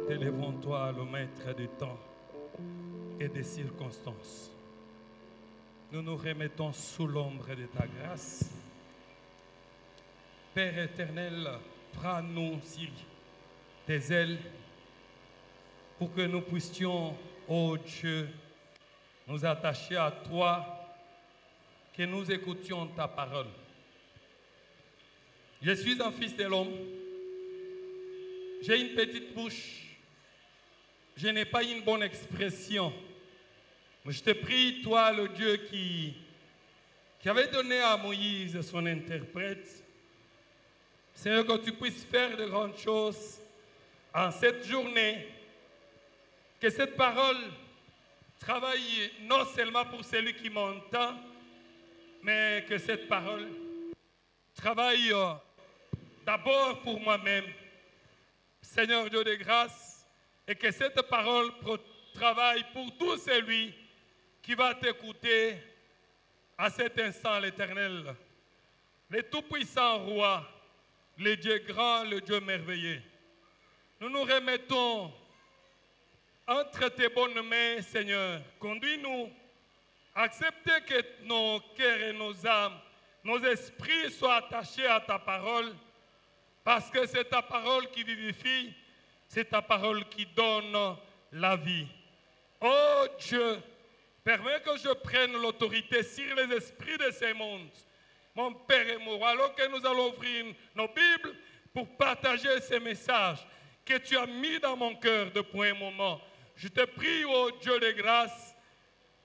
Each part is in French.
t'élèvons-toi, le maître du temps et des circonstances. Nous nous remettons sous l'ombre de ta grâce. Père éternel, prends-nous sur tes ailes pour que nous puissions, ô Dieu, nous attacher à toi, que nous écoutions ta parole. Je suis un fils de l'homme. J'ai une petite bouche. Je n'ai pas une bonne expression. Mais je te prie, toi, le Dieu qui avait donné à Moïse son interprète, Seigneur, que tu puisses faire de grandes choses en cette journée. Que cette parole travaille non seulement pour celui qui m'entend, mais que cette parole travaille d'abord pour moi-même. Seigneur Dieu de grâce, et que cette parole travaille pour tout celui qui va t'écouter à cet instant, l'Éternel. Le Tout-Puissant Roi, le Dieu grand, le Dieu merveilleux. Nous nous remettons entre tes bonnes mains, Seigneur. Conduis-nous. Acceptez que nos cœurs et nos âmes, nos esprits soient attachés à ta parole, parce que c'est ta parole qui vivifie, c'est ta parole qui donne la vie. Oh Dieu, permets que je prenne l'autorité sur les esprits de ces mondes. Mon Père et mon Roi, alors que nous allons ouvrir nos Bibles pour partager ces messages que tu as mis dans mon cœur depuis un moment. Je te prie, oh Dieu de grâce,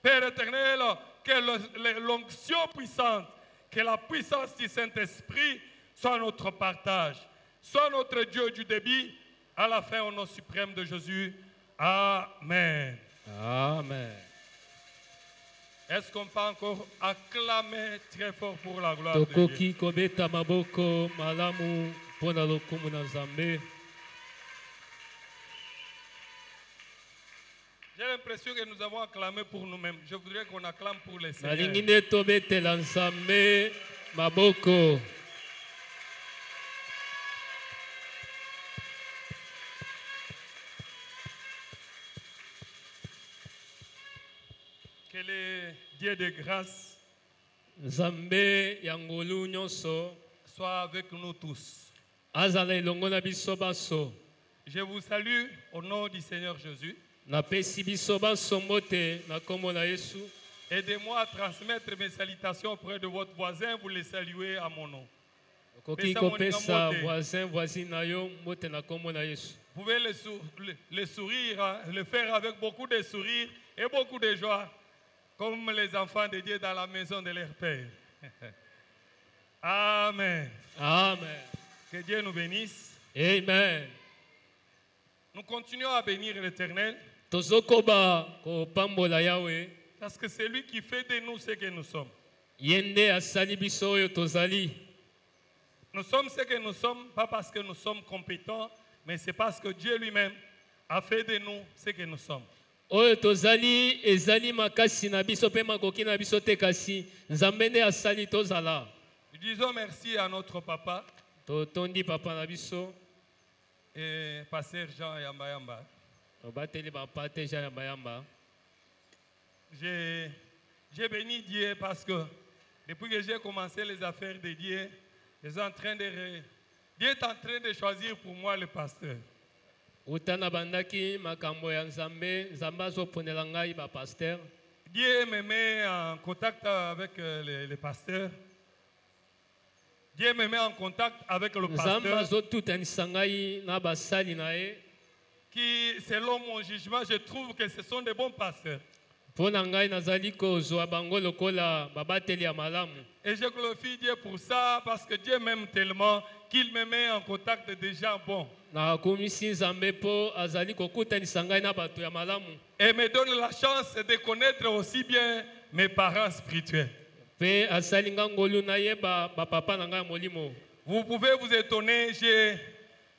Père éternel, que l'onction puissante, que la puissance du Saint-Esprit soit notre partage, soit notre Dieu du débit, à la fin au nom suprême de Jésus. Amen. Amen. Est-ce qu'on peut encore acclamer très fort pour la gloire de Dieu? Tokoki kobeta maboko malamu pona lokumu na Nzambe. J'ai l'impression que nous avons acclamé pour nous-mêmes. Je voudrais qu'on acclame pour les Seigneurs. Nalingi nde tobetela Nzambe maboko. Que le Dieu de grâce Nzambe yangolu nyonso soit avec nous tous. azala elongo na biso baso. Je vous salue au nom du Seigneur Jésus. Napesi biso baso mbote na kombo na Yesu. Aidez-moi à transmettre mes salutations auprès de votre voisin. Vous les saluez à mon nom. Koki kopesa voisin voisine na yo mbote na kombo na Yesu. Vous pouvez le sourire, hein, le faire avec beaucoup de sourire et beaucoup de joie, comme les enfants de Dieu dans la maison de leur Père. Amen. Amen. Que Dieu nous bénisse. Amen. Nous continuons à bénir l'Éternel. Tozokoba kopambola Yahweh. Parce que c'est lui qui fait de nous ce que nous sommes. Yende asali biso oyo tozali. Nous sommes ce que nous sommes, pas parce que nous sommes compétents, mais c'est parce que Dieu lui-même a fait de nous ce que nous sommes. Oyo tozali ezali makasi na biso pe makoki na biso te kasi Nzambe nde asali tozala. Nous disons merci à notre papa Totondi papa na biso. et pasteur Jean Yamba Yamba. Tobateli papa te Jean Yamba Yamba. J'ai béni Dieu parce que depuis que j'ai commencé les affaires de Dieu, Dieu est en train de choisir pour moi le pasteur. Utana bandaki makambo ya Nzambe, Nzambe azoponela ngai ba pasteur. Dieu me met en contact avec les pasteurs. Dieu me met en contact avec le Nzambe pasteur azotutanisa ngai na basali na ye. qui, selon mon jugement, je trouve que ce sont des bons pasteurs. Pona ngai nazali kozwa bango lokola babateli ya malamu. Et je glorifie Dieu pour ça parce que Dieu m'aime tellement qu'il me met en contact des gens bons. Na komisi Nzambe po azali kokutanisa ngai na bato ya malamu. Et me donne la chance de connaître aussi bien mes parents spirituels. Pe asali ngangolu na yeba ba papa na ngai molimo. Vous pouvez vous étonner,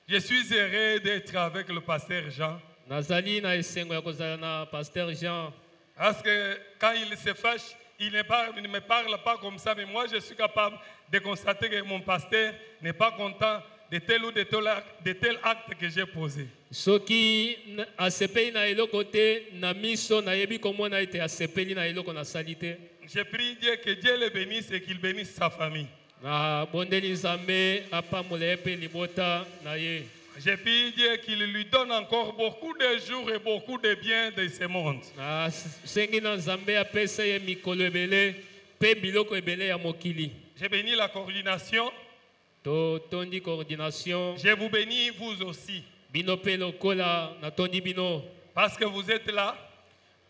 je suis heureux d'être avec le pasteur Jean. Nazali na esengo ya kozala na pasteur Jean. Parce que quand il se fâche, il ne me parle pas comme ça, mais moi je suis capable de constater que mon pasteur n'est pas content de tel ou de tel acte que j'ai posé. soki asepeli na eloko te na miso nayebi komona ete asepeli na eloko nasali te. Je prie Dieu que Dieu le bénisse et qu'il bénisse sa famille. Na bondeli nzambe apambola ye mpe libota na ye. Je prie Dieu qu'il lui donne encore beaucoup de jours et beaucoup de biens de ce monde. Na sengi na nzambe apesa ye mikolo ebele mpe biloko ebele ya mokili. Je bénis la coordination. Tondi coordination. Je vous bénis vous aussi. Bino pe lokola na tondi bino. Parce que vous êtes là.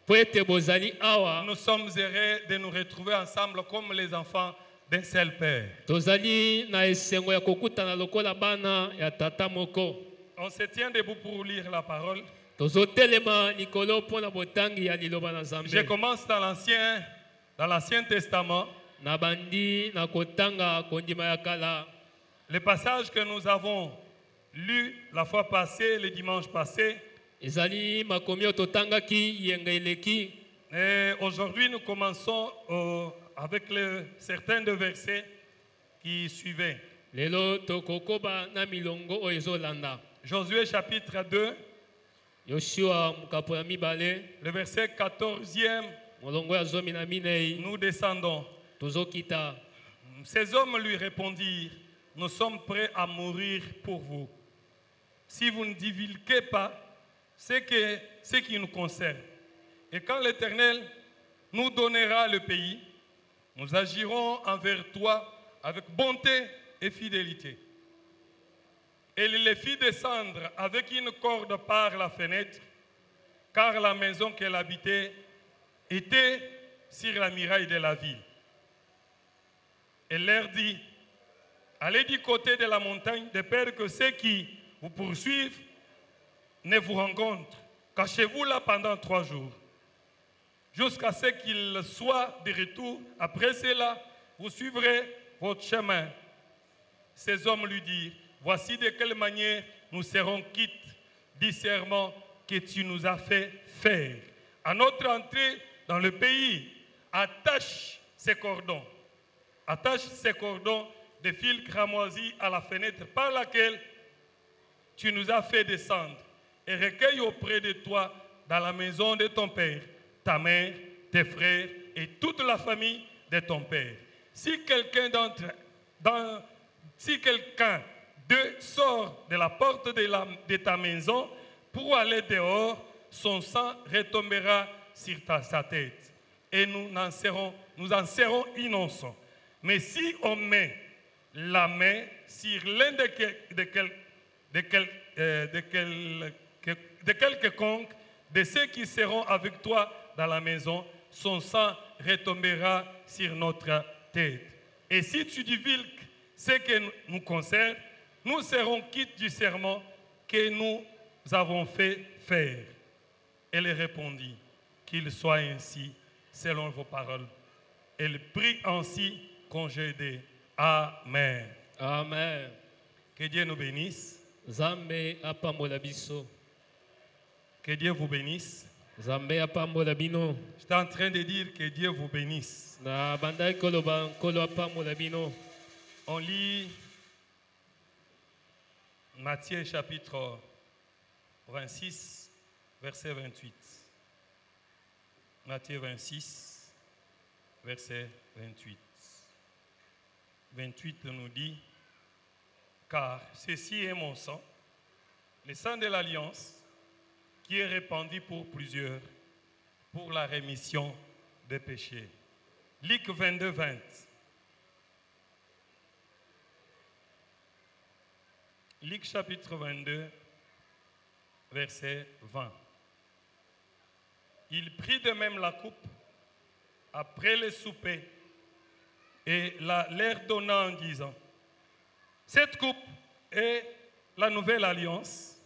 Po ete bozali awa. Nous sommes heureux de nous retrouver ensemble comme les enfants d'un seul père. Tozali na esengo ya kokutana lokola bana ya tata moko. On se tient debout pour lire la parole. Tozotelema likolo pona botangi ya liloba na Nzambe. Je commence dans l'Ancien Testament. Na bandi na kotanga kondima ya kala. Le passage que nous avons lu la fois passée, le dimanche passé. Ezali makomi ototangaki yenga eleki. Et aujourd'hui nous commençons avec certains de versets qui suivaient. Lelo tokokoba na milongo o ezolanda. Josué chapitre 2. Yoshua mukapo na mibale. Le verset 14e. Molongo ya zomi na minei. Nous descendons. Tozokita. Ces hommes lui répondirent: nous sommes prêts à mourir pour vous. Si vous ne divulguez pas ce qui nous concerne. Et quand l'Éternel nous donnera le pays, nous agirons envers toi avec bonté et fidélité. Et il les fit descendre avec une corde par la fenêtre, car la maison qu'elle habitait était sur la muraille de la ville. Elle leur dit: allez du côté de la montagne, de peur que ceux qui vous poursuivent ne vous rencontrent. Cachez-vous là pendant 3 jours, jusqu'à ce qu'il soit de retour. Après cela, vous suivrez votre chemin. Ces hommes lui dirent: voici de quelle manière nous serons quittes du serment que tu nous as fait faire. À notre entrée dans le pays, attache ces cordons. Attache ces cordons de fil cramoisi à la fenêtre par laquelle tu nous as fait descendre, et recueille auprès de toi dans la maison de ton père, ta mère, tes frères et toute la famille de ton père. Si quelqu'un d'eux sort de la porte de ta maison pour aller dehors, son sang retombera sur sa tête, et nous en serons innocents. Mais si on met la main sur l'un de quelconque de ceux qui seront avec toi dans la maison, son sang retombera sur notre tête. Et si tu divulgues ce qui nous concerne, nous serons quittes du serment que nous avons fait faire. Elle répondit: qu'il soit ainsi selon vos paroles. Elle prit ainsi congé d'eux. Amen. Amen. Que Dieu nous bénisse. Nzambe apambola biso. Que Dieu vous bénisse. Nzambe apambola bino. J'étais en train de dire que Dieu vous bénisse. Na bandai koloba nkolo apambola bino. On lit Matthieu chapitre 26, verset 28. Matthieu 26, verset 28. 28 nous dit: car ceci est mon sang, le sang de l'alliance, qui est répandu pour plusieurs, pour la rémission des péchés. Luc 22, 20. Luc chapitre 22, verset 20. Il prit de même la coupe après le souper et leur donna en disant: cette coupe est la nouvelle alliance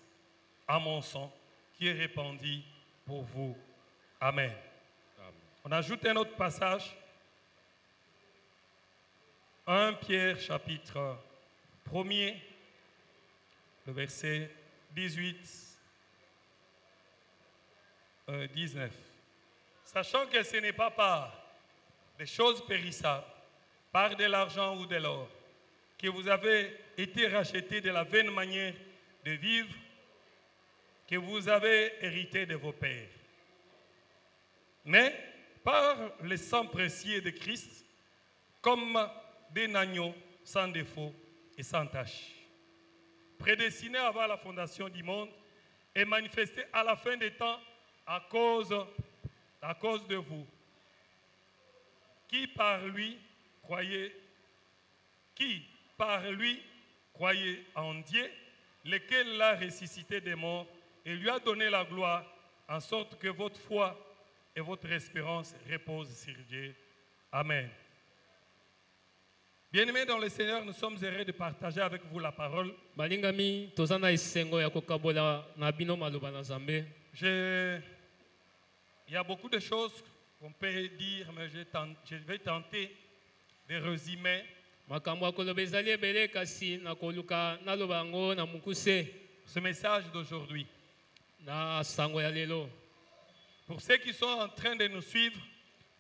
à mon sang qui est répandue pour vous. Amen. Amen. On ajoute un autre passage. 1 Pierre chapitre 1er, le verset 18, 19. Sachant que ce n'est pas par des choses périssables, par de l'argent ou de l'or, que vous avez été rachetés de la vaine manière de vivre que vous avez hérité de vos pères. Mais par le sang précieux de Christ, comme des agneaux sans défaut et sans tache, prédestinés avant la fondation du monde et manifestés à la fin des temps à cause de vous, qui par lui croyez en Dieu, lequel l'a ressuscité des morts et lui a donné la gloire, en sorte que votre foi et votre espérance reposent sur Dieu. Amen. Bien-aimés dans le Seigneur, nous sommes heureux de partager avec vous la parole. Balingami tozana isengo ya kokabola na bino maloba na Nzambe. Il y a beaucoup de choses qu'on peut dire, mais je vais tenter de résumer. Makambo akoloba ezali ebele kasi nakoluka naloba yango na mukuse Ce message d'aujourd'hui. na sango ya lelo. Pour ceux qui sont en train de nous suivre,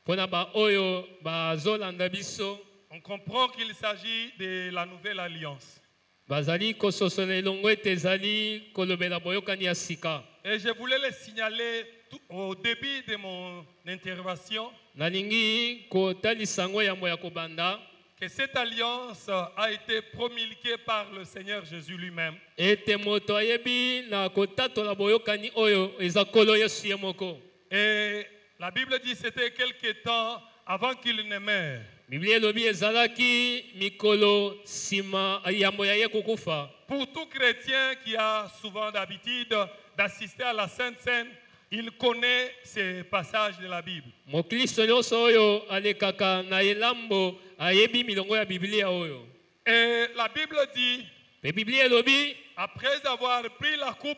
Pona ba oyo bazolanda biso on comprend qu'il s'agit de la nouvelle alliance. bazali kososola elongo ete ezali kolobela boyokani ya sika. Et je voulais le signaler au début de mon intervention Nalingi kotalisa yango yambo ya kobanda que cette alliance a été promulguée par le Seigneur Jésus lui-même. ete moto ayebi na kotatola boyokani oyo eza kolo Yesu ye moko. Et la Bible dit que c'était quelque temps avant qu'il ne meure. Biblia elobi ezalaki mikolo sima yambo ya ye kokufa. Pour tout chrétien qui a souvent d'habitude d'assister à la Sainte Seine, il connaît ces passages de la Bible. Mokristo nyonso oyo alekaka na elambo ayebi milongo ya Biblia oyo. Et la Bible dit, Pe Biblia elobi après avoir pris la coupe,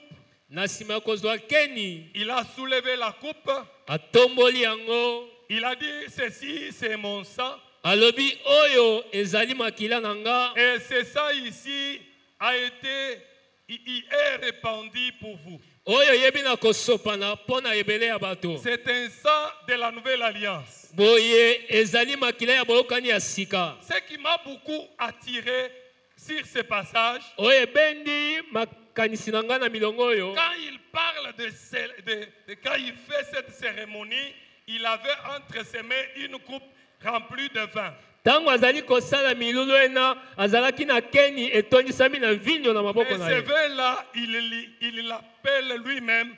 na sima ya kozwa keni il a soulevé la coupe, atomboli yango il a dit, ceci c'est mon sang. alobi oyo ezali makila na nga. Et ce sang ici il est répandu pour vous. Oyo yebi na kosopana pona ebele ya bato. C'est un sang de la nouvelle alliance. Boye ezali makila ya boyokani ya sika. Ce qui m'a beaucoup attiré sur ce passage, Oyo ebendi makanisi na nga na milongo oyo. quand il parle de quand il fait cette cérémonie, il avait entre ses mains une coupe remplie de vin. Tango azali kosala milulu ena azalaki na keni etondisami na vinyo na Et maboko na ce ye. vin-là, il l'appelle lui-même.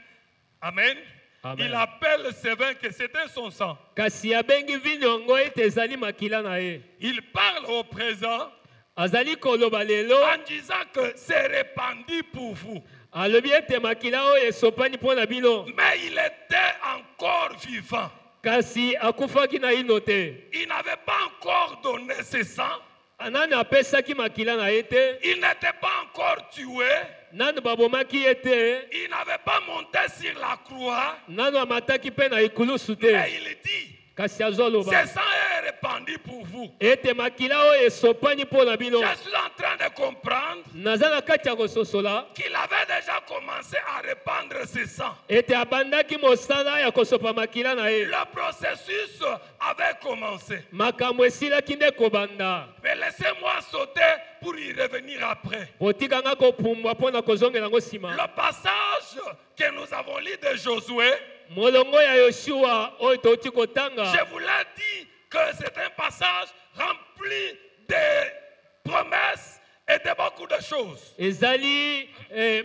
Amen. Amen. Il appelle ce vin que c'était son sang. Kasi abengi vinyo ngo ete ezali makila na ye. Il parle au présent Azali koloba lelo en disant que c'est répandu pour vous. alobi ete makila oyo esopani mpo na bino. Mais il était encore vivant. Kasi akufaki na ino te. Il n'avait pas encore donné ce sang. Nani apesaki makila na ye te. Il n'était pas encore tué. Nani babomaki ye te. Il n'avait pas monté sur la croix. Nani amataki mpe na ikulusu te. Mais il dit, Kasi azoloba ce sang est répandu pour vous. ete makila oyo esopani mpo na bino. Je suis en train de comprendre Naza na kati ya kososola qu'il avait déjà commencé à répandre ce sang. ete abandaki mosala ya kosopa makila na ye. Le processus avait commencé. Makambo esilaki nde kobanda. Mais laissez-moi sauter pour y revenir après. Botikanga kopumbwa mpo na kozongela yango nsima. Le passage que nous avons lu de Josué, Molongo ya Yoshua oyo touti kotanga. je vous l'ai dit que c'est un passage rempli de promesses et de beaucoup de choses. Ezali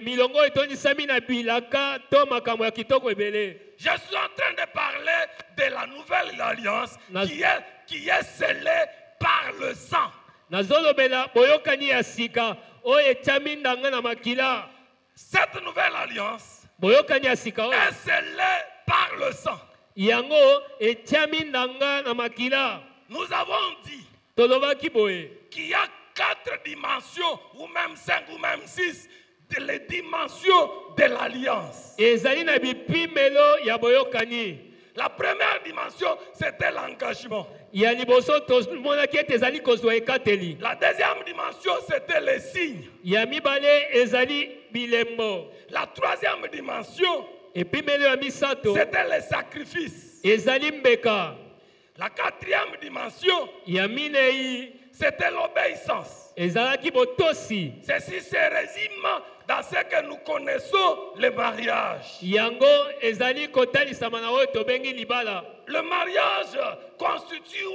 milongo etondisami na bilaka to makambo ya kitoko ebele. Je suis en train de parler de la nouvelle alliance qui est scellée par le sang. Nazolobela boyokani ya sika oyo etiami ndanga na makila. Cette nouvelle alliance Boyokani ya sika oyo est scellée par le sang. yango etiami ndanga na makila. Nous avons dit Tolobaki boye qu'il y a 4 dimensions, ou même 5 ou même 6, les dimensions de l'alliance. ezali na bipimelo ya boyokani. La première dimension, c'était l'engagement. Ya liboso tomonaki ete ezali kozwa ekateli. La deuxième dimension, c'était les signes. Ya mibale ezali bilembo. La troisième dimension, Epimelo ya misato c'était les sacrifices. ezali mbeka. La quatrième dimension, Ya minei c'était l'obéissance. ezalaki botosi. Ceci se résume dans ce que nous connaissons, le mariage. Yango ezali kotalisama na oyo tobengi libala. Le mariage constitue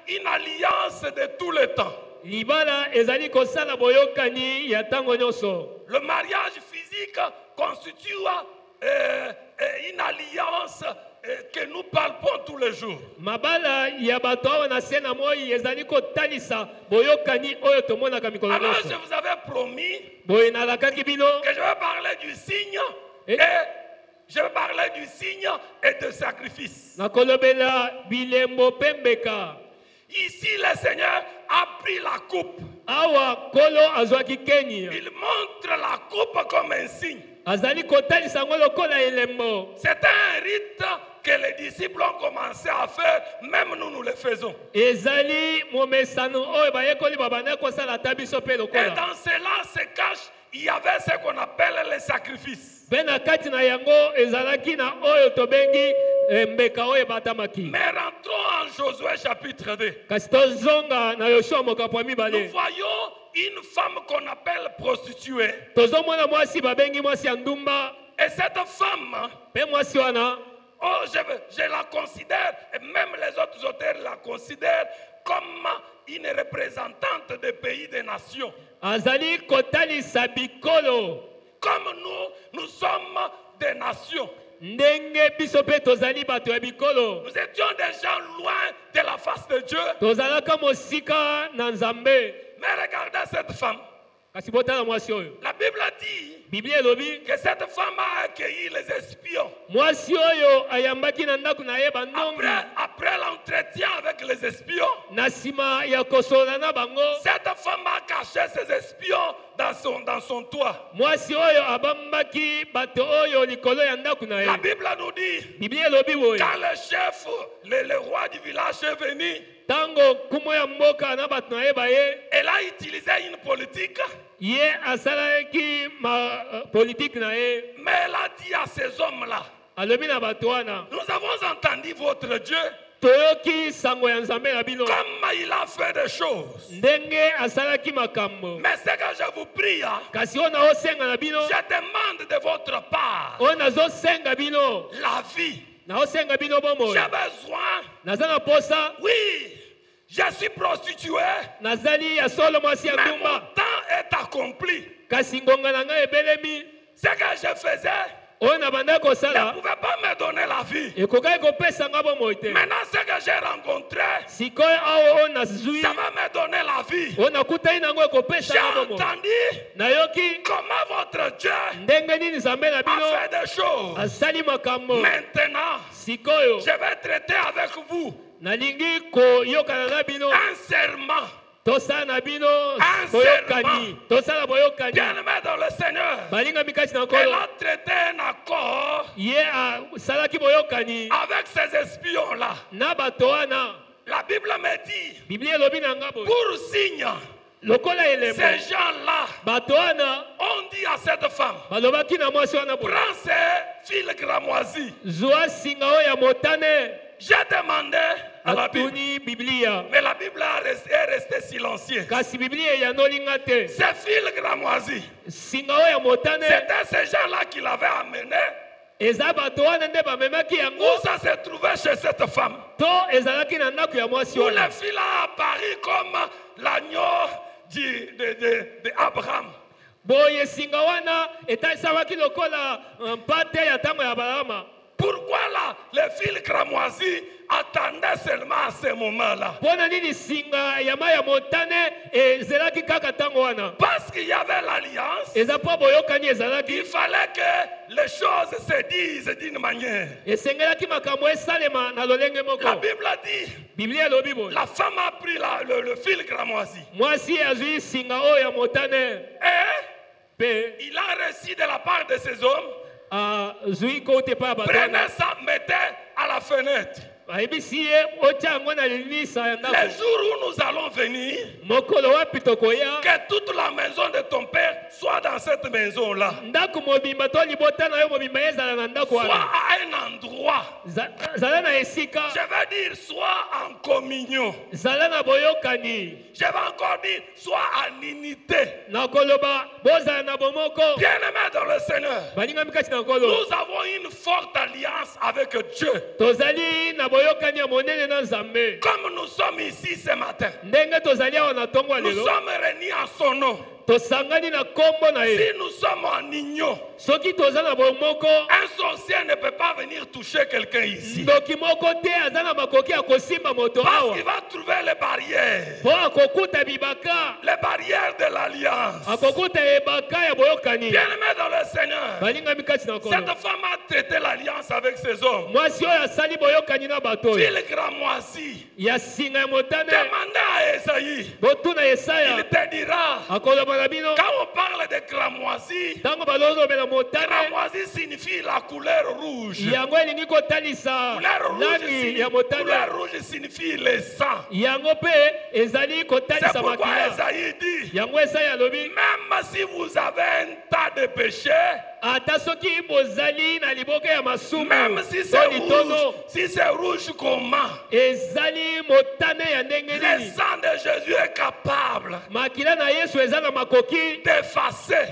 une alliance de tout le temps. Libala ezali kosala boyokani ya tango nyonso. Le mariage physique constitue une alliance que nous palpons tous les jours. Mabala ya bato awa na se na moi ezali kotalisa boyokani oyo tomonaka mikolo Alors nyonso. je vous avais promis Boye nalakaki bino que je vais parler du signe Et- et je vais parler du signe et de sacrifice. nakolobela bilembo pembeka. Ici, le Seigneur a pris la coupe. Awa kolo azwaki keni. Il montre la coupe comme un signe. Azali kotalisa ngo lokola elembo. C'est un rite que les disciples ont commencé à faire, même nous le faisons. Ezali momesano oyo bayekoli babanda kosala ta biso pe Et lokola. dans cela se cache, il y avait ce qu'on appelle les sacrifices. Pe na kati na yango ezalaki na oyo tobengi mbeka oyo batamaki. Mais rentrons en Josué chapitre 2. Kasi tozonga na Yoshua mokapo ya Nous mibale. voyons une femme qu'on appelle prostituée. Tozomona mwasi babengi mwasi ya ndumba. Et cette femme, Pe mwasi wana oh, je la considère, et même les autres auteurs la considèrent comme une représentante des pays des nations. azali kotalisa bikolo. Comme nous sommes des nations. Ndenge biso pe tozali bato ya bikolo. Nous étions déjà loin de la face de Dieu. Tozalaka mosika na Nzambe. Mais regardez cette femme. Kasi botala mwasi oyo. La Bible dit Biblia elobi que cette femme a accueilli les espions. mwasi oyo ayambaki na ndako na ye bandongi. Après l'entretien avec les espions, Na nsima ya kosola na bango. cette femme a caché ses espions dans son toit. Mwasi oyo abambaki bato oyo likolo ya ndako na La ye. Bible nous dit, Biblia elobi boye. quand le chef, le roi du village est venu, Tango kumo ya mboka na bato na ye baye. elle a utilisé une politique, Ye asalaki ma politique na ye. mais elle a dit à ces hommes-là, Alobi na bato wana. nous avons entendu votre Dieu, Toyoki sango ya Nzambe na bino. comme il a fait des choses. Ndenge asalaki makambo. Mais ce que je vous prie, Kasi ona osenga na bino. je demande de votre part Ona zosenga bino. la vie. Na osenga bino bomo. J'ai besoin, Naza na posa. oui, je suis prostituée, Nazali ya solo mwasi ya mais mon ndumba. temps est accompli. Kasi ngonga na ngai ebelemi. Ce que je faisais Oyo na banda ne kosala. pouvait pas me donner la vie. Ekokaki kopesa nga bomo te. Maintenant, ce que j'ai rencontré, Sikoyo awo oyo nazwi. ça va me donner la vie. Oyo nakutani nango ekopesa J'ai nga bomo. entendu Nayoki comment votre Dieu ndenge nini Nzambe na a bino fait des choses. asali makambo. Maintenant, Sikoyo je vais traiter avec vous nalingi koyokana na bino. un serment. Tosala na bino serment. boyokani. Tosala boyokani. Bien-aimé dans le Seigneur, Balinga mikasi na elle nkolo. a traité un accord Ye asalaki boyokani avec ces espions-là. na bato wana. La Bible me dit, Biblia elobi na nga boye. pour signe, Lokola elembo. ces gens-là Bato wana ont dit à cette femme, balobaki na mwasi wana boye. prends ces fils gramoisis. Zwa singa oyo ya motane. J'ai demandé à la Bible, Atuni Biblia. mais la Bible est restée silencieuse. Kasi Biblia eyanolinga te. Ces fils gramoisis, Singa oyo ya motane. c'était ces gens-là qui l'avaient amené. Eza bato wana nde bamemaki yango. Où ça se trouvait chez cette femme? To ezalaki na ndako ya mwasi Où wana. les filles a apparu comme l'agneau de Abraham. Boye singa wana etalisamaki lokola mpate ya ntango ya Abrahama. Pourquoi là, les fils cramoisis attendaient seulement à ce moment-là? Mpona nini singa ya mai ya motane ezelaki kaka ntango wana? Parce qu'il y avait l'alliance, Eza mpo boyokani il ezalaki. fallait que les choses se disent d'une manière. Esengelaki makambo esalema na lolenge La moko. Bible dit, Biblia elobi boye. la femme a pris le fil cramoisi Mwasi azwi singa oyo ya motane. et Pe il a reçu de la part de ces hommes, azwi kote pa bato wana. prenait ça, mettait à la fenêtre. Les jours où nous allons venir, que toute la maison de ton père soit dans cette maison-là. Soit à un endroit. Je vais dire soit en communion. Je vais encore dire soit en unité. Bien-aimés dans le Seigneur, nous avons une forte alliance avec Dieu. Comme nous sommes ici ce matin, nous sommes réunis en son nom. Si nous sommes en union, un sorcier ne peut pas venir toucher quelqu'un ici. Parce qu'il va trouver les barrières. Les barrières de l'alliance. Bien-aimé dans le Seigneur, cette femme a traité l'alliance avec ses hommes. Fille gramoisie. Demandez à Esaïe. Il te dira. Quand on parle de cramoisie, cramoisie signifie la couleur rouge. Couleur rouge signifie le sang. C'est pourquoi Esaïe dit, même si vous avez un tas de péchés, même si c'est rouge comment, le sang de Jésus est capable d'effacer.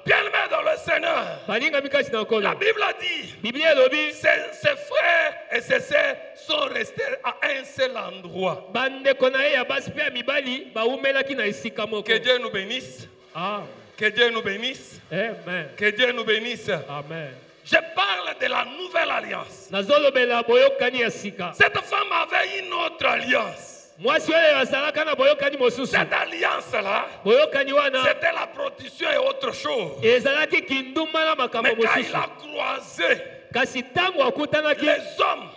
Bien-aimé dans le Seigneur, la Bible dit, ses frères et ses sœurs sont restés à un seul endroit. Que Dieu nous bénisse. Que Dieu nous bénisse. Amen. Que Dieu nous bénisse. Amen. Je parle de la nouvelle alliance. Cette femme avait une autre alliance. Cette alliance-là, c'était la protection et autre chose. Mais quand il a croisé les hommes,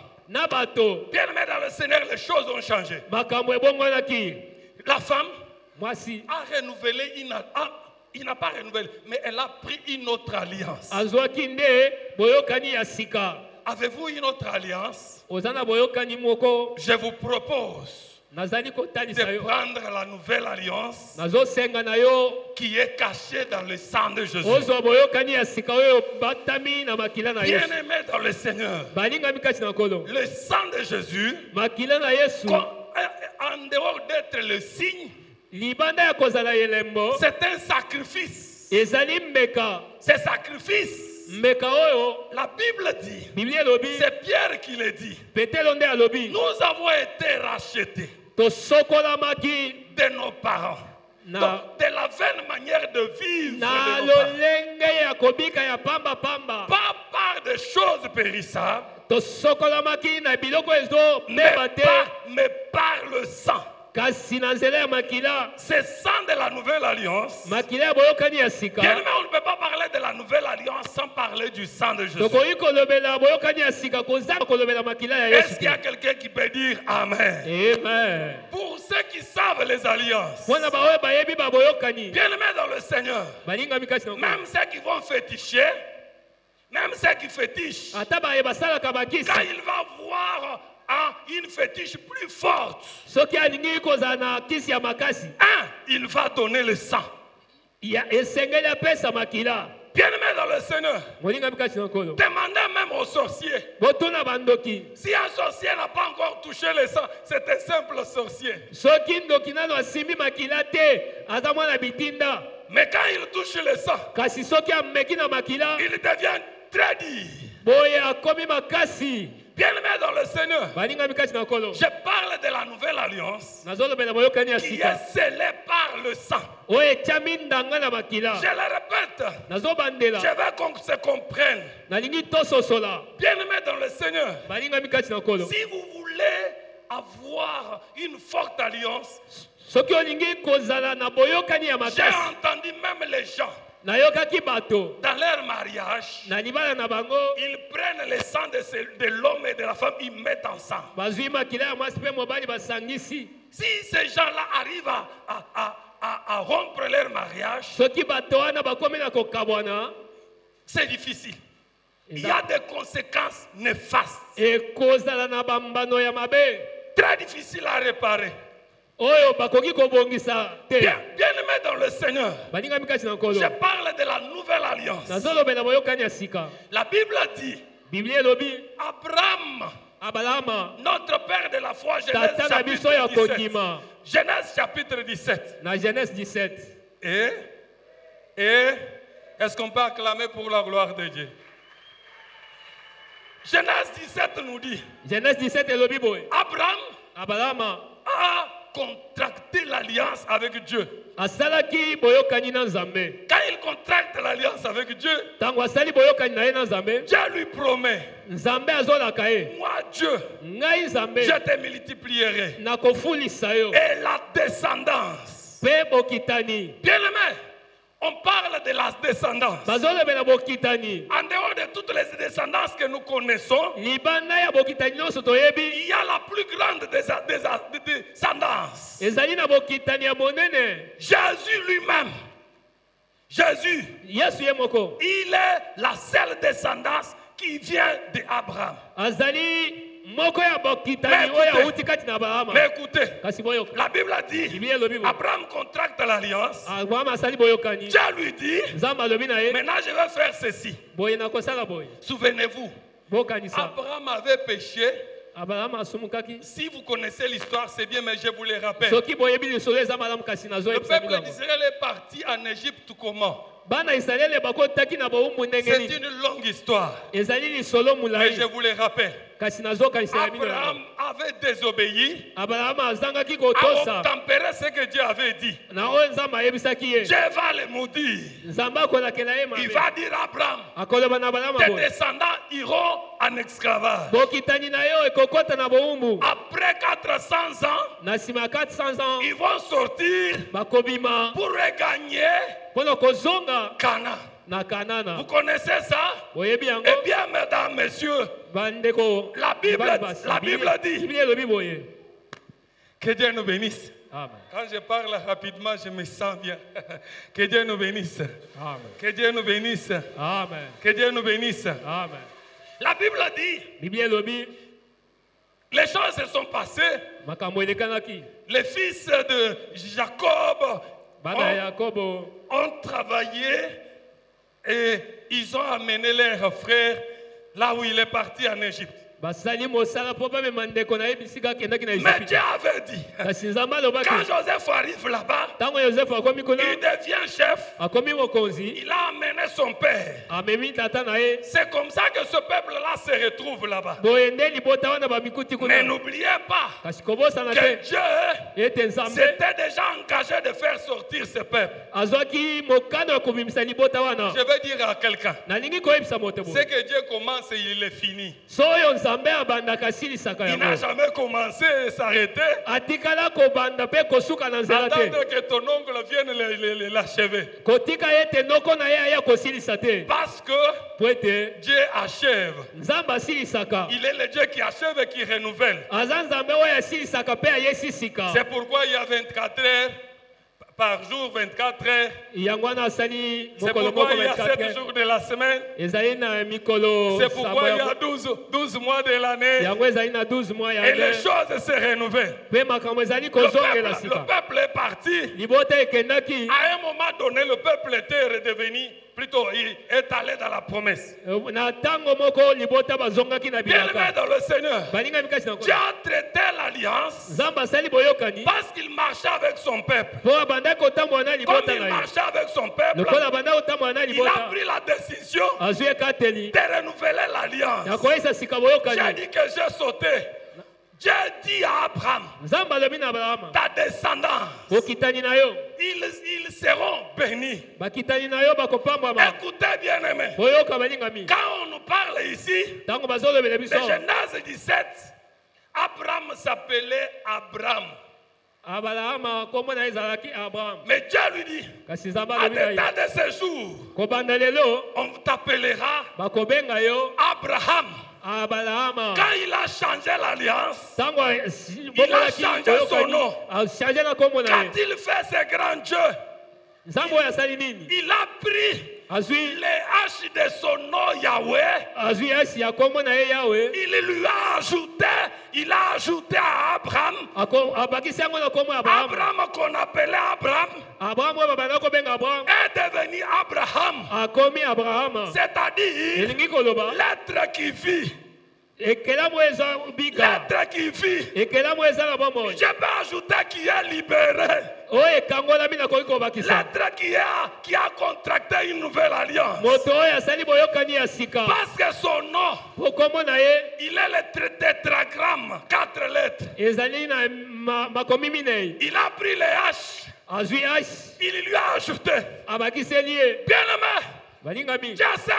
bien aimés dans le Seigneur, les choses ont changé. La femme a renouvelé il n'a pas renouvelé, mais elle a pris une autre alliance. Avez-vous une autre alliance? Je vous propose de prendre la nouvelle alliance qui est cachée dans le sang de Jésus. Bien-aimé dans le Seigneur, le sang de Jésus, en dehors d'être le signe, c'est un sacrifice. C'est sacrifice. La Bible dit, c'est Pierre qui le dit, nous avons été rachetés de nos parents. Donc, de la vaine manière de vivre pas par des choses périssables, mais par le sang. C'est sang de la nouvelle alliance. Bien aimé, on ne peut pas parler de la nouvelle alliance sans parler du sang de Jésus. Est-ce qu'il y a quelqu'un qui peut dire Amen? Amen. Pour ceux qui savent les alliances, bien aimé dans le Seigneur, même ceux qui vont féticher, même ceux qui fétichent, quand il va voir une fétiche plus forte, il va donner le sang. Bien-aimé dans le Seigneur, demandez même aux sorciers. Si un sorcier n'a pas encore touché le sang, c'est un simple sorcier. Mais quand il touche le sang, il devient très dit. Bien-aimé dans le Seigneur, je parle de la nouvelle alliance qui est scellée par le sang. Je le répète, je veux qu'on se comprenne. Bien-aimé dans le Seigneur, si vous voulez avoir une forte alliance, j'ai entendu même les gens dans leur mariage, ils prennent le sang de l'homme et de la femme, ils mettent ensemble. Si ces gens-là arrivent à rompre leur mariage, c'est difficile. il y a des conséquences néfastes. ekozala na bambano ya mabe Très difficile à réparer. oyo bakoki kobongisa te. Bien-aimé dans le Seigneur, balingami kati na nkolo je parle de la nouvelle alliance. nazolobela boyokani ya sika. La Bible dit, biblia elobi Abraham, abalama notre père de la foi, Genèse tata na biso ya chapitre 17. kondima Genèse chapitre 17. na Genèse 17. Et est-ce qu'on peut acclamer pour la gloire de Dieu? Genèse 17 nous dit, Genèse 17 elobi boye Abraham abalama a contracté l'alliance avec Dieu. asalaki boyokani na nzambe. Quand il contracte l'alliance avec Dieu, ntango asali boyokani na ye na nzambe, Dieu lui promet, nzambe azolaka ye moi Dieu, ngai nzambe je te multiplierai. nakofulisa yo Et la descendance. mpe bokitani. Bien-aimé, on parle de la descendance. bazolobela bokitani En dehors de toutes les descendances que nous connaissons, libanda ya bokitani nyonso toyebi il y a la plus grande descendance. ezali na bokitani ya monene. Jésus lui-même, Jésus, yesu ye moko il est la seule descendance qui vient d'Abraham. azali moko ya bokitani Mais oyo écoutez, awuti kati na abrahama. Mais écoutez, kasi boyoka la Bible a dit, biblia elobi bo Abraham contracte l'alliance. abrahama asali boyokani, Dieu lui dit, nzambe alobi na ye maintenant je vais faire ceci. boye nakosala boye. Souvenez-vous, bokanisa Abraham avait péché. abrahama asumukaki. Si vous connaissez l'histoire, c'est bien, mais je vous le rappelle. soki boyebi lisolo eza malamu kasi Le nazoyebisa peuple bino. d'Israël est parti en Égypte comment? bana israele bakotaki na bowumbu ndenge C'est nini. une longue histoire. ezali lisolo Mais molai je vous le rappelle. kasi nazokanisa ya bino. Abraham avait désobéi abrahama azangaki à kotosa obtempérer ce que Dieu avait dit. na oyo nzambe ayebisaki ye. Dieu va le maudire. nzambe akolakela ye Il mabe. va dire à Abraham, akoloba na abrahama tes boye descendants iront en esclavage. bokitani na yo ekokota na bowumbu. Après 400 ans, na nsima ya 400 ans ils vont sortir bakobima pour regagner mpo na kozonga Canaan. na Vous kanana. connaissez ça? boyebi yango Eh bien, mesdames, messieurs, bandeko. La Bible- mibali basi. la Bible dit- biblia elobi boye. que Dieu nous bénisse. amen Quand je parle rapidement, je me sens bien. Que Dieu nous bénisse. amen Que Dieu nous bénisse. amen Que Dieu nous bénisse. amen. La Bible dit, biblia elobi les choses se sont passées. makambo elekanaki. Les fils de Jacob bana ya yakobo ont travaillé et ils ont amené leur frère là où il est parti en Égypte. basali mosala mpo bamema ndeko na ye bisika akendaki na Mais Dieu Ejipito. avait dit, kasi nzambe alobaki quand Joseph arrive là-bas, ntango yosefu akomi kuna il devient chef. akomi mokonzi Il a amené son père. amemi tata na ye. C'est comme ça que ce peuple-là se retrouve là-bas. boye nde libota wana bamikuti Mais kuna. n'oubliez pas kasi kobosana que te Dieu ete nzambe s'était déjà engagé de faire sortir ce peuple. azwaki mokano ya kobimisa libota wana. Je vais dire à quelqu'un, nalingi koyebisa moto ce boye que Dieu commence, il est fini. so oyo nzambe abandaka asilisaka Il n'a yango. jamais commencé et s'arrêter. atikala kobanda mpe kosuka na nzela te. Attendre que ton oncle vienne l'achever. kotika ete noko na ye aya kosilisa te. Parce que po ete Dieu achève. nzambe asilisaka. Il est le Dieu qui achève et qui renouvelle. aza nzambe oyo asilisaka mpe ayesisika. C'est pourquoi il y a 24 heures par jour, 24 heures. yango wana asali C'est mokolo pourquoi moko il y a 7 24 jours de la semaine. ezali na mikolo C'est pourquoi il y a saba 12 mois de l'année. yango ezali na 12 mois ya Et les nde. choses se renouvellent. mpe makambo ezali Le kozongela le sika. peuple est parti. libota ekendaki. À un moment donné, le peuple était redevenu, plutôt, il est allé dans la promesse. na ntango moko libota bazongaki na Bien-aimé bilaka. dans le Seigneur, balingami kasi na Dieu a traité l'alliance nzambe asali boyokani parce qu'il marchait avec son peuple. mpo abandaki kotambola na Comme libota il na ye. marchait avec son peuple, lokola abandaki kotambola na il a libota pris la décision azwi ekateli de renouveler ya l'alliance. koyesa sika J'ai boyokani. dit que j'ai sauté. Dieu dit à Abraham, nzambe alobi na abrahama ta descendance, bokitani na yo ils seront bénis. bakitani na yo bakopambwama. Écoutez bien aimé, boyoka balingami quand on nous parle ici, ntango bazolobela de biso Genèse 17, Abraham s'appelait Abraham. abrahama kombo na ye ezalaki abraham. Mais Dieu lui dit, kasi nzambe à alobi na ye l'état de ce jour, kobanda lelo on t'appellera bakobenga yo Abraham. abrahama. Quand il a changé l'alliance, ntango changé son nom. achange na kombo na quand ye il fait ce grand Dieu, nzambe oyo asali nini. il a pris azwi les haches de son nom Yahweh, azwi asi ya kombo na ye Yawe il a ajouté à Abraham, abakisi yango na kombo ya Abraham. Abraham qu'on appelait Abraham, Abraham oyo babanda kobenga Abraham est devenu Abraham, akomi Abraham, c'est-à-dire elingi koloba l'être qui vit, ekelamu eza bika, l'être qui vit. ekelamu eza na bomoi Je peux ajouter qui est libéré, oyo ekangolami nakoki kobakisa l'être qui a contracté une nouvelle alliance. moto oyo asali boyokani ya sika Parce que son nom, po kombo na ye il est le tétragramme, 4 lettres. ezali na makomi minei. Il a pris les haches, azwi ashi il lui a ajouté. abakiseli ye. Bien-aimé, balingami Dieu s'est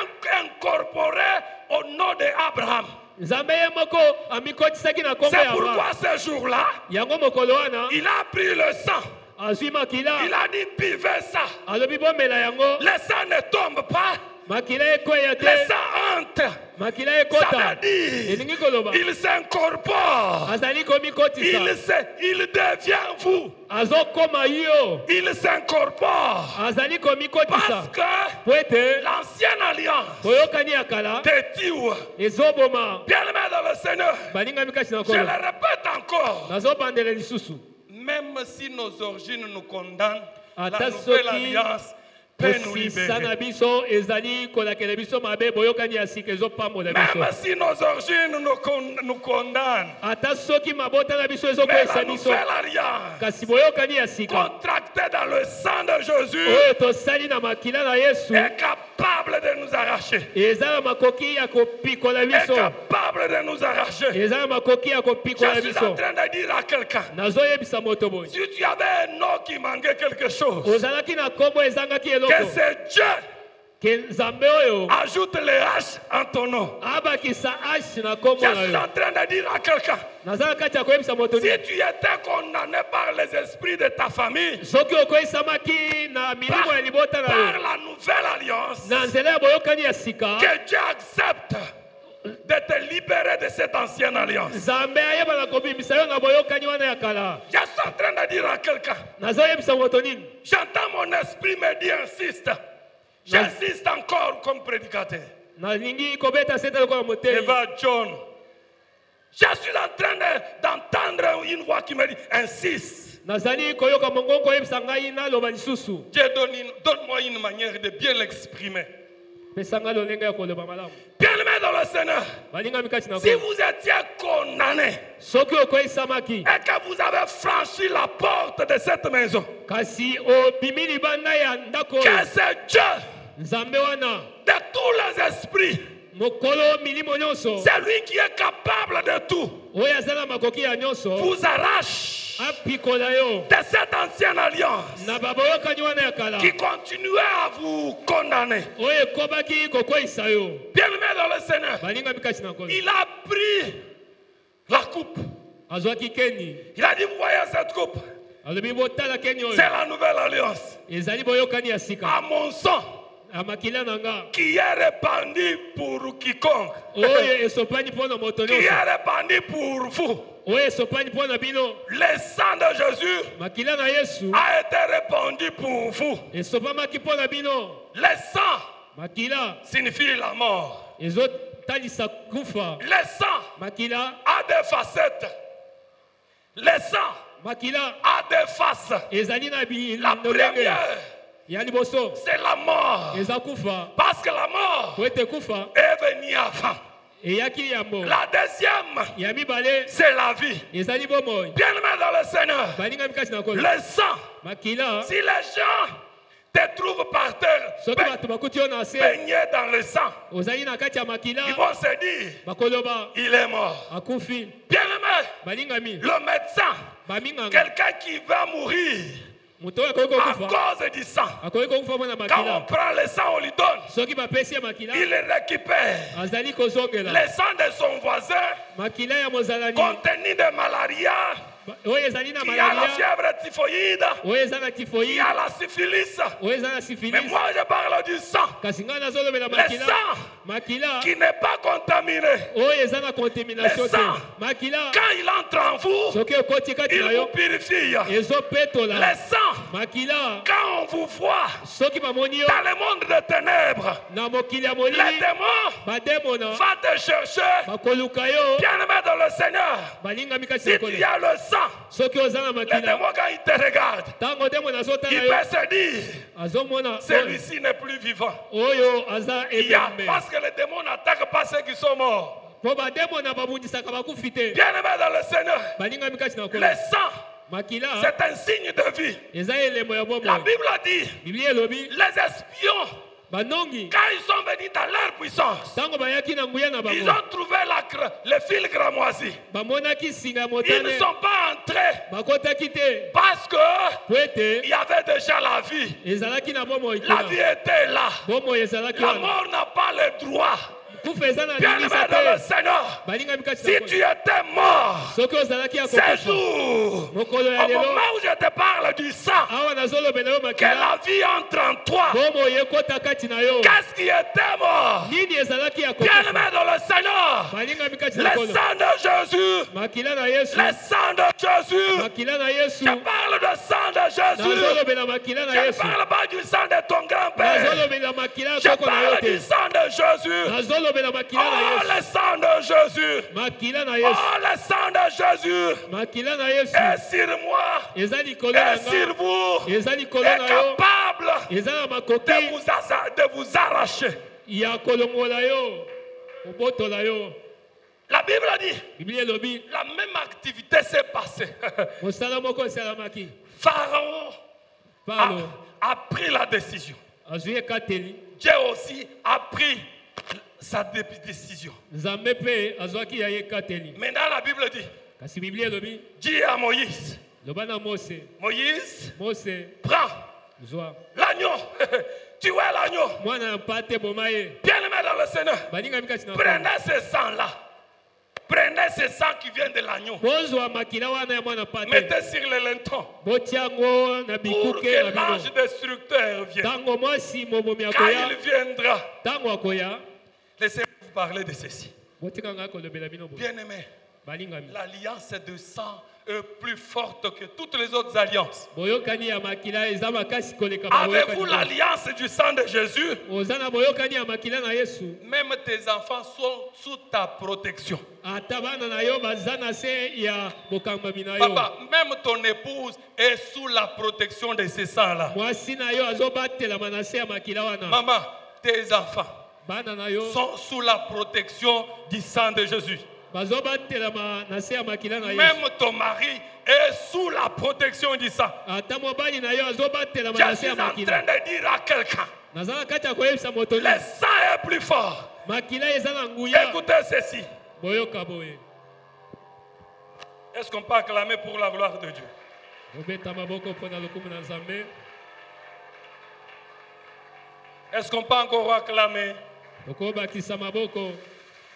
incorporé au nom d'Abraham. nzambe ye moko amikotisaki na kombo C'est ya Abraham. pourquoi ce jour-là, yango mokolo wana il a pris le sang. azwi makila Il a dit, buvez ça. alobi bomela yango. Le sang ne tombe pas. makila ekoya Le te sang entre. makila Ça ekota veut dire, elingi koloba il s'incorpore. azali komikotisa Il devient vous. azokoma yo Il s'incorpore. azali Parce komikotisa que po ete l'ancienne alliance boyokani ya kala te tue. ezoboma. Bien-aimé dans le Seigneur, balingami kasi na je le kolo répète encore. nazobandela lisusu Même si nos origines nous condamnent, la ata nouvelle soki alliance peut nous kosisa na libérer. biso ezali kolakela biso mabe boyokani ya sika ezopambola biso. Même si nos origines nous condamnent, ata soki mabota na biso mais ezokwesa la biso nouvelle alliance kasi boyokani ya sika contractée dans le sang de Jésus oyo tosali na makila na Yesu est capable de nous arracher. eza na makoki ya kopikola Est biso capable de nous arracher. eza na makoki ya kopikola Je suis biso. en train de dire à quelqu'un, nazoyebisa moto boye si tu avais un nom qui manquait quelque chose, ozalaki na kombo ezangaki que eloko c'est Dieu ke nzambe oyo ajoute les haches en ton nom. abakisa ashi na kombo Je na suis yo. en train de dire à quelqu'un, naza na kati ya koyebisa moto si tu étais condamné par les esprits de ta famille, soki okoyisamaki na milimo ya libota na par yo la nouvelle alliance, na nzela ya boyokani ya sika que Dieu accepte de te libérer de cette ancienne alliance. nzambe ayeba na kobimisa yo na boyokani wana ya kala. Je suis en train de dire à quelqu'un, nazoyebisa moto nini j'entends mon esprit me dire insiste. J'insiste encore comme prédicateur. nalingi kobeta sete lokola motei. Eva John. Je suis en train d'entendre une voix qui me dit insiste. nazali koyoka mongongo koyebisa ngai naloba lisusu. Dieu donne-moi une manière de bien l'exprimer. pesa ngai lolenge ya koloba malamu. Bien-aimé dans le Seigneur, balingami kati na si kolo. vous étiez condamné soki okoyisamaki et que vous avez franchi la porte de cette maison, kasi obimi libanda ya ndako que oyo c'est Dieu nzambe wana de tous les esprits, mokolo milimo nyonso c'est lui qui est capable de tout, oyo aza na makoki ya nyonso vous arrache apikola yo de cette ancienne alliance na baboyokani wana ya kala qui continuait à vous condamner. oyo ekobaki kokweyisa yo. Bien-aimé dans le Seigneur, balingami kati na kolo. il a pris la coupe. azwaki keni Il a dit, vous voyez cette coupe, alobi botala keni oyo c'est la nouvelle alliance. ezali boyokani ya sika À mon sang, ya makila na nga qui est répandu pour quiconque, oyo esopani mpo na moto qui nyonso est répandu pour vous. oyo esopani mpo na bino. Le sang de Jésus makila na Yesu a été répandu pour vous. esopamaki mpo na bino. Le sang makila signifie la mort. ezotalisa kufa. Le sang makila a des facettes. Le sang makila a des faces. ezali na La bilolenge première, ya liboso c'est la mort. eza kufa Parce que la mort po ete kufa est venue avant. eyaki yambo. La deuxième, ya mibale c'est la vie. ezali bomoi. Bien-aimé dans le Seigneur, balingami kati na kolo. le sang, makila si les gens te trouvent par terre, soki bato bakuti yo na se baigné dans le sang, ozali na kati ya makila ils vont se dire, bakoloba il est mort. akufi. Bien-aimé, balingami le médecin, baminganga quelqu'un qui va mourir moto oyo akoki à kokufa cause du sang, akoki kokufa mpo na quand on makila. prend le sang, on lui donne, soki bapesi ya makila il récupère azali kozongela le sang de son voisin makila ya mozalani contenu de malaria, oyo ezali na qui a la malaria fièvre typhoïde, oyo eza na qui tifoïde a la syphilis. oyo eza na Mais syphilis. moi, je parle du sang kasi ngai nazolobela le makila sang makila qui n'est pas contaminé. oyo eza na contamination Le te. sang. makila Quand il entre en vous, soki ekoti kati il na vous yo purifie. ezopetola. Le sang makila quand on vous voit soki bamoni yo dans le monde des ténèbres, na mokili ya les molili démons bademona vont te chercher. bakoluka yo Bien-aimé dans le Seigneur, balingami kasi si ya tu kolo as le sang, soki oza na les makila démons, quand ils te regardent, ntango demona azotala il yo peut se dire, azomona celui-ci n'est plus vivant. oyo aza ebembe Parce que les démons n'attaquent pas ceux qui sont morts. po bademona babundisaka bakufi te Bien-aimé dans le Seigneur, balingami kasi na kolo le sang, makila c'est un signe de vie. eza elembo ya La bomoi Bible a dit, biblia elobi les espions, banongi quand ils sont venus dans leur puissance, ntango bayaki na nguya na ils bango ont trouvé le fil cramoisi. bamonaki singa ya Ils ne motane sont pas entrés bakotaki te parce que po ete il y avait déjà la vie. ezalaki na bomoi La kuna vie était là. bomoi ezalaki La wana mort n'a pas le droit. kufa eza na Bien-aimé lingisa dans le te Seigneur, balingami kasi si na tu kolo étais mort, soki ozalaki ya ces kokufa jours, mokolo ya au lelo moment où je te parle du sang, awa nazolobela yo que makila la vie entre en toi, bomoi ekota kati na yo qu'est-ce qui était mort? nini ezalaki ya kokufa Bien-aimé dans le Seigneur, balingami kati na le kolo sang de Jésus, makila na yesu le sang de Jésus, makila na yesu je parle de sang de Jésus, nazolobela makila na je ne yesu parle pas du sang de ton grand-père, nazolobela makila je ya koko na yo parle du te sang de Jésus. nazolobela makila na Oh, yesu le sang de Jésus, makila na yesu oh, le sang de Jésus makila na yesu est sur moi, eza likolo na est sur nga vous, eza likolo est na yo capable eza na de makoki vous arracher. ya kolongola yo kobotola yo La Bible a dit, biblia elobi la même activité s'est passée. mosala moko esalamaki Pharaon paulo a pris la décision. azwi ekateli Dieu aussi a pris sa décision. nzambe mpe azwaki ya ye ekateli Maintenant, la Bible dit, kasi biblia elobi dis à Moïse, loba na mose Moïse, mose prends zwa l'agneau, tu es l'agneau. mwana ya mpate boma ye Bien-aimé dans le Seigneur, balingami kasi na prenez ce sang-là. Prenez ce sang qui vient de l'agneau. bozwa makila wana ya mwana mpate Mettez sur le lenton botia yango na pour bikuke que na bino l'ange destructeur vienne. ntango mwasi mobomi Quand akoya il viendra, ntango akoya laissez-moi vous parler de ceci. botika nga kolobela bino boye Bien-aimé, balingami l'alliance de sang est plus forte que toutes les autres alliances. boyokani ya makila eza makasi koleka Avez-vous baboyokani l'alliance du sang de Jésus? oza na boyokani ya makila na yesu Même tes enfants sont sous ta protection. ata bana na yo baza na se ya bokambami na yo Papa, même ton épouse est sous la protection de ce sang-là. mwasi na yo azobatelama na se ya makila wana Maman, tes enfants bana na yo sont sous la protection du sang de Jésus. bazobatelama na se ya makila na yesu Même ton mari est sous la protection du sang. ata mobali na yo azobatelama Je na se suis ya en train makila de dire à quelqu'un, naza na kati ya koyebisa moto le ni sang est plus fort. makila eza na nguya Écoutez ceci. boyoka boye Est-ce qu'on peut acclamer pour la gloire de Dieu? obeta maboko mpo na lokumu na nzambe Est-ce qu'on peut encore acclamer? okobakisa maboko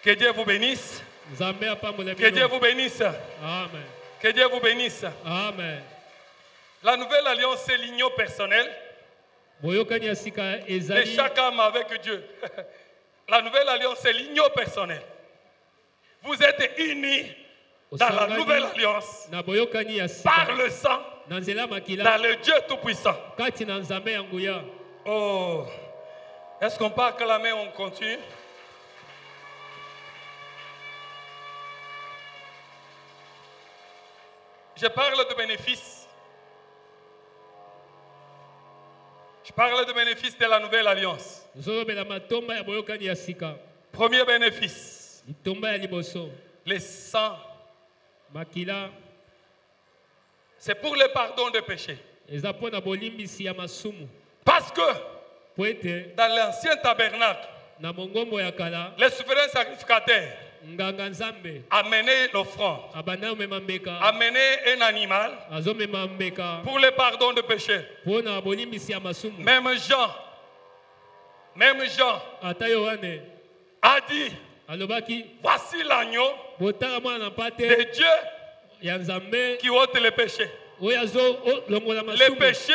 Que Dieu vous bénisse. nzambe apambola Que Dieu bino vous bénisse. amen Que Dieu vous bénisse. amen La nouvelle alliance, c'est l'union personnelle boyokani ya sika de ezali chaque âme avec Dieu. La nouvelle alliance, c'est l'union personnelle. Vous êtes unis dans la nouvelle alliance na boyokani ya par sika le sang na nzela dans makila le Dieu Tout-Puissant. kati na nzambe ya nguya Oh, est-ce qu'on peut acclamer? On continue. Je parle de bénéfices. Je parle de bénéfices de la nouvelle alliance. nzolobela matomba ya boyokani ya sika Premier bénéfice, litomba ya liboso le sang, makila c'est pour le pardon des péchés. eza mpo na bolimbisi ya masumu Parce que po ete dans l'ancien tabernacle, na mongombo ya kala les souverains sacrificateurs nganga nzambe amenaient l'offrande, abanda omema mbeka amenaient un animal azomema mbeka pour le pardon des péchés. mpo na bolimbisi ya masumu Même Jean ata yohane a dit, alobaki voici l'agneau botala mwana na de mpate Dieu ya nzambe qui ôte les péchés. oyo azolongola Les masumu péchés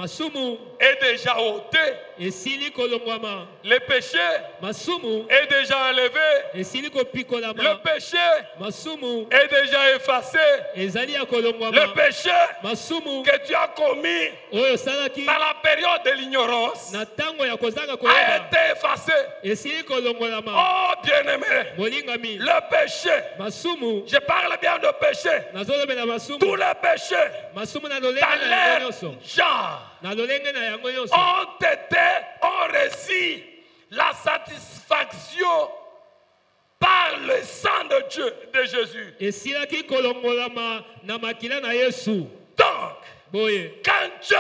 masumu est déjà ôté. esili kolongwama, Le péché masumu est déjà enlevé. esili kopikolama, Le péché masumu est déjà effacé. ezali ya Le kolongwama, péché masumu que tu as commis oyo osalaki dans la période de l'ignorance na ntango ya kozanga a koyeba été effacé. esili kolongolama. Oh bien-aimé, Molingami le péché, masumu je parle bien de péché, nazolobela masumu tous les péchés masumu na dans lolenge na yango leur nyonso genre na lolenge na yango nyonso ont reçu la satisfaction par le sang de Dieu, de Jésus. esilaki kolongolama na makila na Yesu. Donc, Boye quand Dieu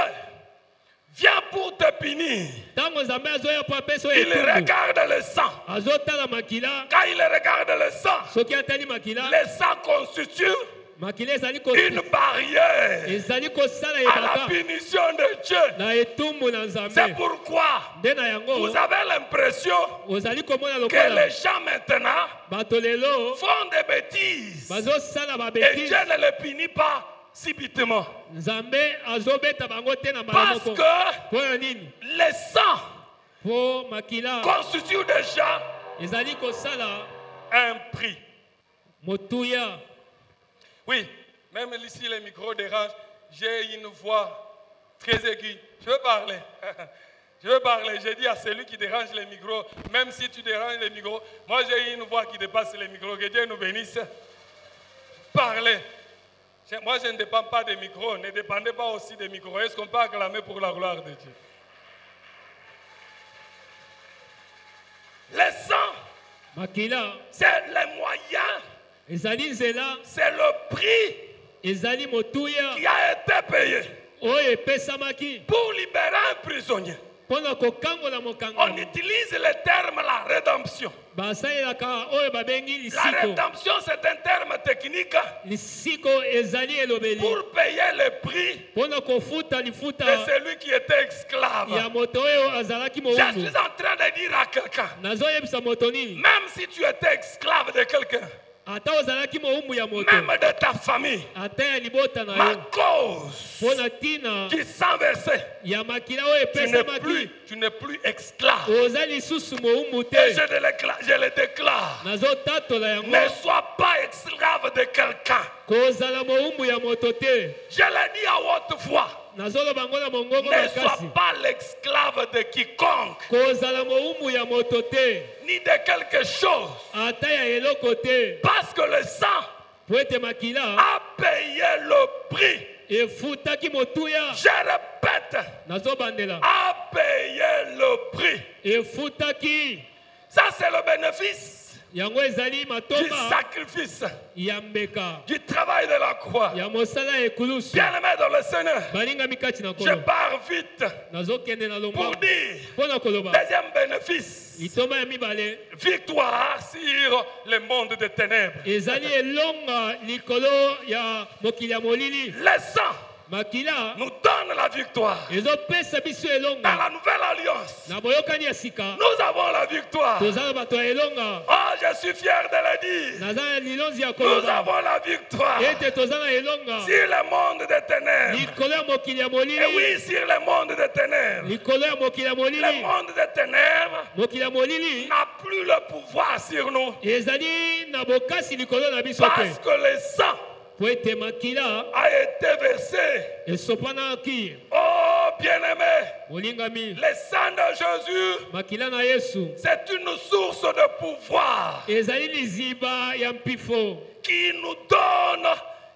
vient pour te punir, ntango nzambe azoya po apesa il oyo etumbu regarde le sang. azotala makila. Quand il regarde le sang, Soki atali makila, le sang constitue makila ezali une barrière ezali kosala à la ebaka punition de Dieu. na etumbu na C'est nzambe. pourquoi Nde na yango vous avez l'impression ozali komona que lokola les gens maintenant bato lelo font des bêtises bazosala et babetise. Dieu ne les punit pas subitement. Nzambe azobeta bango te na mbala Parce moko. que Mpo na nini? le sang Po makila constitue déjà ezali kosala un prix. motuya. Oui, même ici les micros dérangent. J'ai une voix très aiguë. Je veux parler. Je veux parler. J'ai dit à celui qui dérange les micros, même si tu déranges les micros, moi j'ai une voix qui dépasse les micros. Que Dieu nous bénisse. Parlez. Moi je ne dépends pas des micros. Ne dépendez pas aussi des micros. Est-ce qu'on peut acclamer pour la gloire de Dieu? Le sang, Makila c'est les moyens, ezali nzela, c'est le prix ezali motuya qui a été payé oyo epesamaki pour libérer un prisonnier. mpona kokangola On mokangami. utilise le terme la rédemption. basalelaka oyo babengi La lisiko. rédemption, c'est un terme technique Lisiko ezali elobeli pour payer le prix mpona kofuta de lifuta celui qui était esclave. ya moto oyo azalaki Je mowumbu. suis en train de dire à quelqu'un, nazoyebisa moto nini? même si tu étais esclave de quelqu'un, ata ozalaki mowumbu ya moto, même de ta famille, ata ya libota na ma yo, cause mpona ntina qui sang versé, ya makila oyo epesamaki, tu n'es plus esclave. oza lisusu mowumbu Et te. je le déclare, nazotatola yango, ne sois pas esclave de quelqu'un. kozala mowumbu ya moto te. Je l'ai dit à haute voix, nazoloba ngo na mongongo ne sois makasi, pas l'esclave de quiconque, kozala mowumbu ya moto te, ni de quelque chose. ata ya eloko te, Parce que le sang po ete makila a payé le prix. efutaki motuya. Je répète, nazobandela a payé le prix. efutaki. Ça, c'est le bénéfice yango ezali du matomba sacrifice, ya mbeka du travail de la croix. ya mosala ya ekulusu. Bien-aimé dans le Seigneur, balingami kati na je nkolo, pars vite nazokende na pour lomba dire, mpo na koloba deuxième bénéfice, litomba ya mibale victoire sur le monde des ténèbres. ezali elonga likolo ya mokili ya molili. Le sang makila nous donne la victoire. ezopesa biso Dans elonga la nouvelle alliance, na boyokani ya sika. nous avons la victoire. toza na bato ya elonga. Oh, je suis fier de le dire. naza na lilonzi ya Nous koloba avons la victoire ete toza na elonga sur le monde des ténèbres. likolo ya mokili ya Et molili. oui, sur le monde des ténèbres. likolo ya mokili ya Le molili. monde des ténèbres mokili ya molili n'a plus le pouvoir sur nous. ezali na bokasi likolo na biso Parce te, que le sang po ete makila a été versé. esopanaki. Oh, bien-aimé, molingami, le sang de Jésus, makila na Yesu c'est une source de pouvoir ezali liziba ya mpifo qui nous donne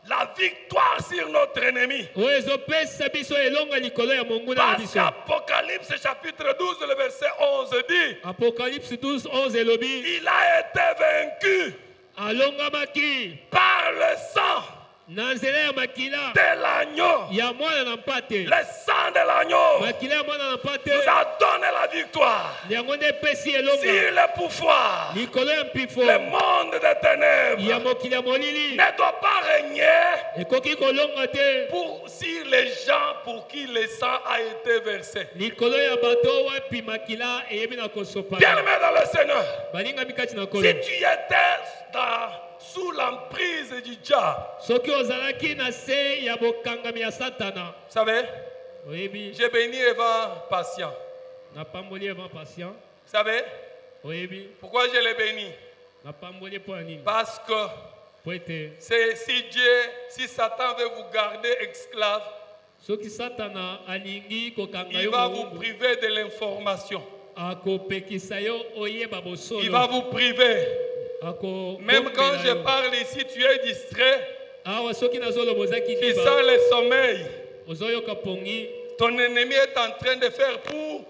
la victoire sur notre ennemi. oyo ezopesa biso elonga likolo ya monguna na Parce biso. qu'Apocalypse chapitre 12, le verset 11 dit, Apocalypse 12, 11 elobi il a été vaincu alongamaki par le sang na nzela ya makila de l'agneau. ya mwana na mpate. Le sang de l'agneau makila ya mwana na mpate nous a donné la victoire yango nde epesi sur elonga le pouvoir. likolo ya mpifo Le monde des ya ténèbres mokili ya molili ne doit pas régner ekoki kolonga te sur les gens pour qui le sang a été versé. likolo ya bato wapi makila eyebi na kosopana. Bien-aimé dans le Seigneur, balingami kati na kolo, si tu étais sous l'emprise du diable, soki ozalaki na se ya bokangami ya satana, vous savez, Oyebi. J'ai béni Eva patient. Na pamboli avant patient. Vous savez Oyebi. pourquoi je l'ai béni? Na pamboli pour anime. Parce que Poete. c'est si Satan veut vous garder esclave, Soki satana alingi kokanga il yo va vous moumbu. priver de l'information. Akopekisa yo oyeba bosolo. Il va vous priver. Ako Même quand bombela je yo. parle ici, tu es distrait. Awa soki nazolo bozaki Tu liba. sens le sommeil. Ozoyoka pongi. Ton ennemi est en train de faire pour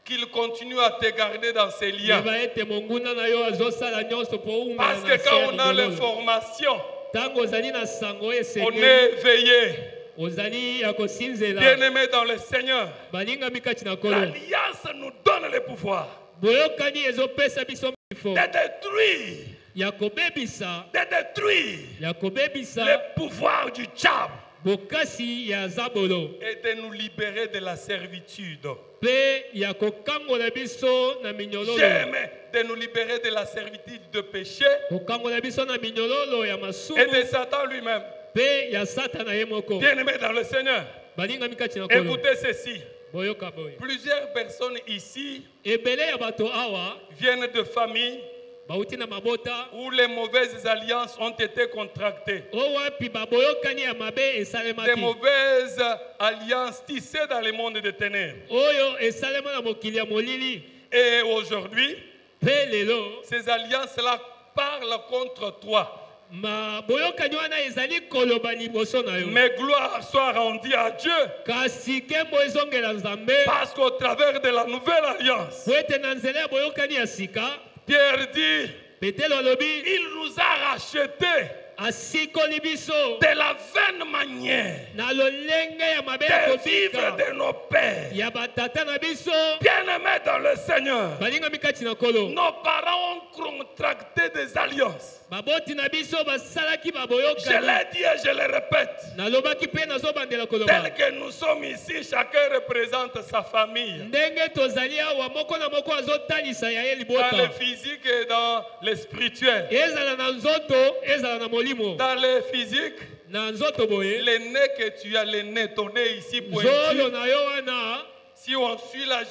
qu'il continue à te garder dans ses liens. Yeba ete monguna na yo azosala nyonso po umela Parce na que se quand ya on a ligololo. l'information, Tango ozali na sango on esengeli. est veillé. Ozali ya kosinzela. Bien-aimé dans le Seigneur, Balingami kati na kolo. l'alliance nous donne le pouvoir Boyokani ezopesa biso mifo. de détruire, Ya kobebisa. de détruire Ya kobebisa. le pouvoir du diable Bokasi ya zabolo. et de nous libérer de la servitude. Pe ya kokangola biso na minyololo. J'aime de nous libérer de la servitude de péché Kokangola biso na minyololo ya et masumu. de Satan lui-même. Pe ya satana ye moko. Bien-aimé dans le Seigneur, Balingami kati na kolo. écoutez ceci. Boyoka boy. Plusieurs personnes ici Ebele ya bato awa. viennent de familles Bauti na mabota. où les mauvaises alliances ont été contractées. Owapi baboyokani ya mabe Des esalemaki. mauvaises alliances tissées dans le monde des ténèbres. Oyo esalema na mokili ya molili. Et aujourd'hui, Pe lelo. ces alliances-là parlent contre toi. Ma boyokani wana ezali koloba liboso na yo. Mais gloire soit rendue à Dieu. Kasi kembo ezongela nzambe. Parce qu'au travers de la nouvelle alliance, Po ete na nzela ya boyokani ya sika. Pierre dit, Petelo alobi. il nous a rachetés Asikoli biso. de la vaine manière Na lolenge ya mabe ya de vivre kobika. de nos pères. Ya batata na biso. Bien-aimés dans le Seigneur, Balingami kati na kolo. nos parents ont contracté des alliances. Baboti na biso basalaki Je baboyokani. l'ai dit et je le répète. Nalobaki pe nazobandela koloba. Tel que nous sommes ici, chacun représente sa famille. Ndenge tozali awa moko na moko azotalisa ya ye Dans libota. le physique et dans le spirituel. Ezala na nzoto, ezala na molimo. Dans le physique, Na nzoto boye. le nez que tu as, le nez, ton nez ici Zolo pointu. na yo wana. Si on suit la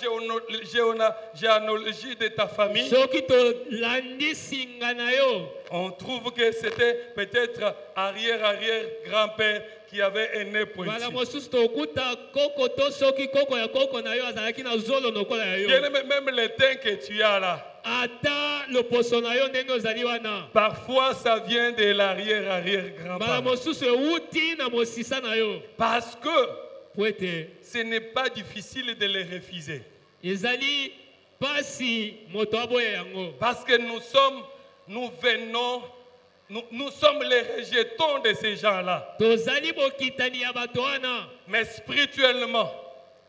généalogie de ta famille, Soki tolandi singa na yo. on trouve que c'était peut-être arrière-arrière-grand-père qui avait un nez pointu. Bala mosusu tokuta koko to soki koko ya koko na yo azalaki na zolo lokola ya yo. Bien-aimé, même le teint que tu as là, Ata loposo na yo ndenge ozali wana. parfois ça vient de Bala l'arrière-arrière-grand-père. mosusu euti na mosisa na yo. Parce que Po ete ce n'est pas difficile de les refuser. ezali pasi moto aboya yango. Parce que nous sommes les rejetons de ces gens-là. Tozali bokitani ya bato wana. Mais spirituellement,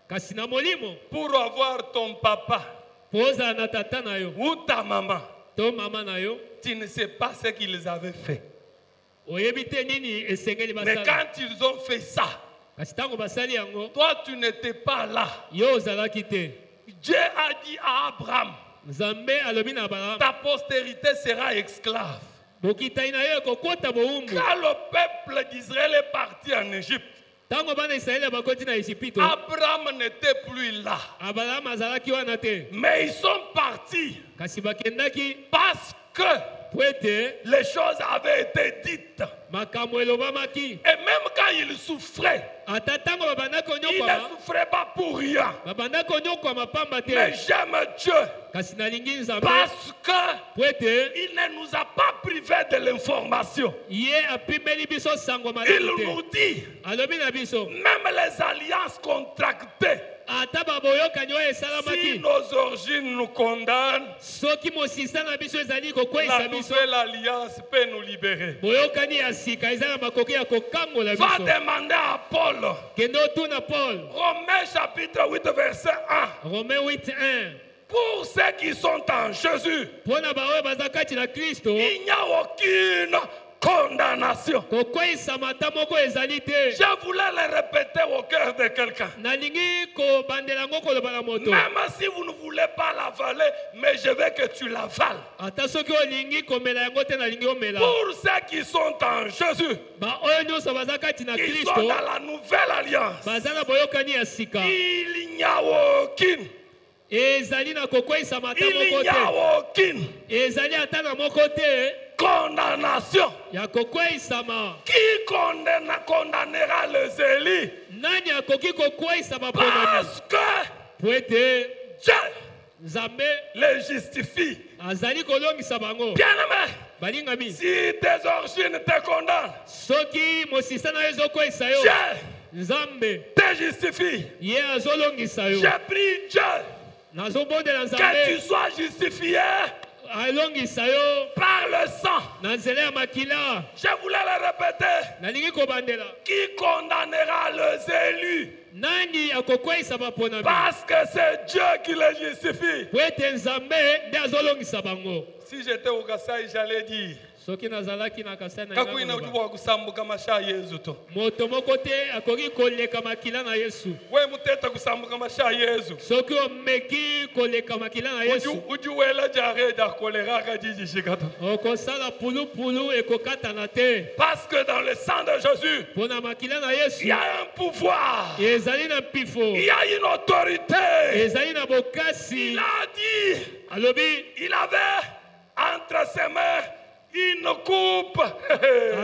Kasi na molimo. pour avoir ton papa Po ozala na tata na yo. ou ta maman, To mama na yo. tu ne sais pas ce qu'ils avaient fait. Oyebi te nini esengeli Mais basala. quand ils ont fait ça, Kasi tango basali yango. toi tu n'étais pas là. Yo ozalaki te. Dieu a dit à Abraham, Nzambe alobi na Abraham. ta postérité sera esclave. Bokitani na yo ekokota bowumbu. Quand le peuple d'Israël est parti en Égypte, Tango bana Israeli bakoti na Ejipito. Abraham n'était plus là. Abraham azalaki wana te. Mais ils sont partis Kasi bakendaki parce que po ete les choses avaient été dites. makambo elobamaki. Et même quand ils souffraient, Ata tango babandaki ils ne onyokwama. souffraient pas pour rien. Babandaki onyokwama pamba te. Mais j'aime Dieu Kasi nalingi Nzambe. parce que Po ete il ne nous a pas privés de l'information. ye apimeli biso sango Il malamu te. nous dit, Alobi na biso. même les alliances contractées, Ata baboyokani oyo si esalamaki. nos origines nous condamnent, Soki mosisa na biso ezali la kokweyisa biso. nouvelle alliance peut nous libérer. Boyokani ya sika eza na makoki ya kokangola Va biso. demander à Paul, Kende otuna Paul. Romains chapitre 8, verset 1. Romains 8:1. Pour ceux qui sont en Jésus, Mpona baoyo baza kati na Kristo. il n'y a aucune condamnation. kokweyisama ata moko ezali te. Je voulais le répéter au cœur de quelqu'un. nalingi kobandela yango koloba na moto. Même si vous ne voulez pas l'avaler, mais je veux que tu l'avales. ata soki olingi komela yango te nalingi omela. Pour ceux qui sont en Jésus, baoyo nyonso baza kati na ils sont kristo dans la nouvelle alliance. baza na boyokani ya sika. Il n'y a aucune. ezali na kokweyisama ata Il moko n'y a te. aucune ezali ata na moko te condamnation. ya kokweyisama. Qui condamnera les élus? nani akoki kokweyisa baponami? Parce que po ete Dieu nzambe les justifie. azali kolongisa bango. Bien-aimé, balingami, si tes origines te condamnent, soki mosisa na yo ezokweyisa yo, Dieu nzambe te justifie. ye azolongisa yo. J'ai pris Dieu nazobondela que tu nzambe sois justifié alongisa yo par le sang. na nzela ya makila. Je voulais le répéter. nalingi kobandela, Qui condamnera les élus? nani akokweyisa baponami? Parce que c'est Dieu qui les justifie. po ete nzambe nde azolongisa bango. Si j'étais au Kassai, j'allais dire soki nazalaki na Kasai na kakuina ngai ujubu wa kusambuka masha Yesu to. moto moko te akoki koleka makila na Yesu. We muteta kusambuka masha Yesu. soki omeki koleka makila na Yesu, Ujuwela jare da kolera ka jiji shikata. okosala pulupulu ekokatana te. Parce que dans le sang de Jésus, mpo na makila na il Yesu y a un pouvoir. ezali na mpifo, Il y a une autorité. ezali na bokasi. Il a dit, alobi il avait entre ses mains une coupe.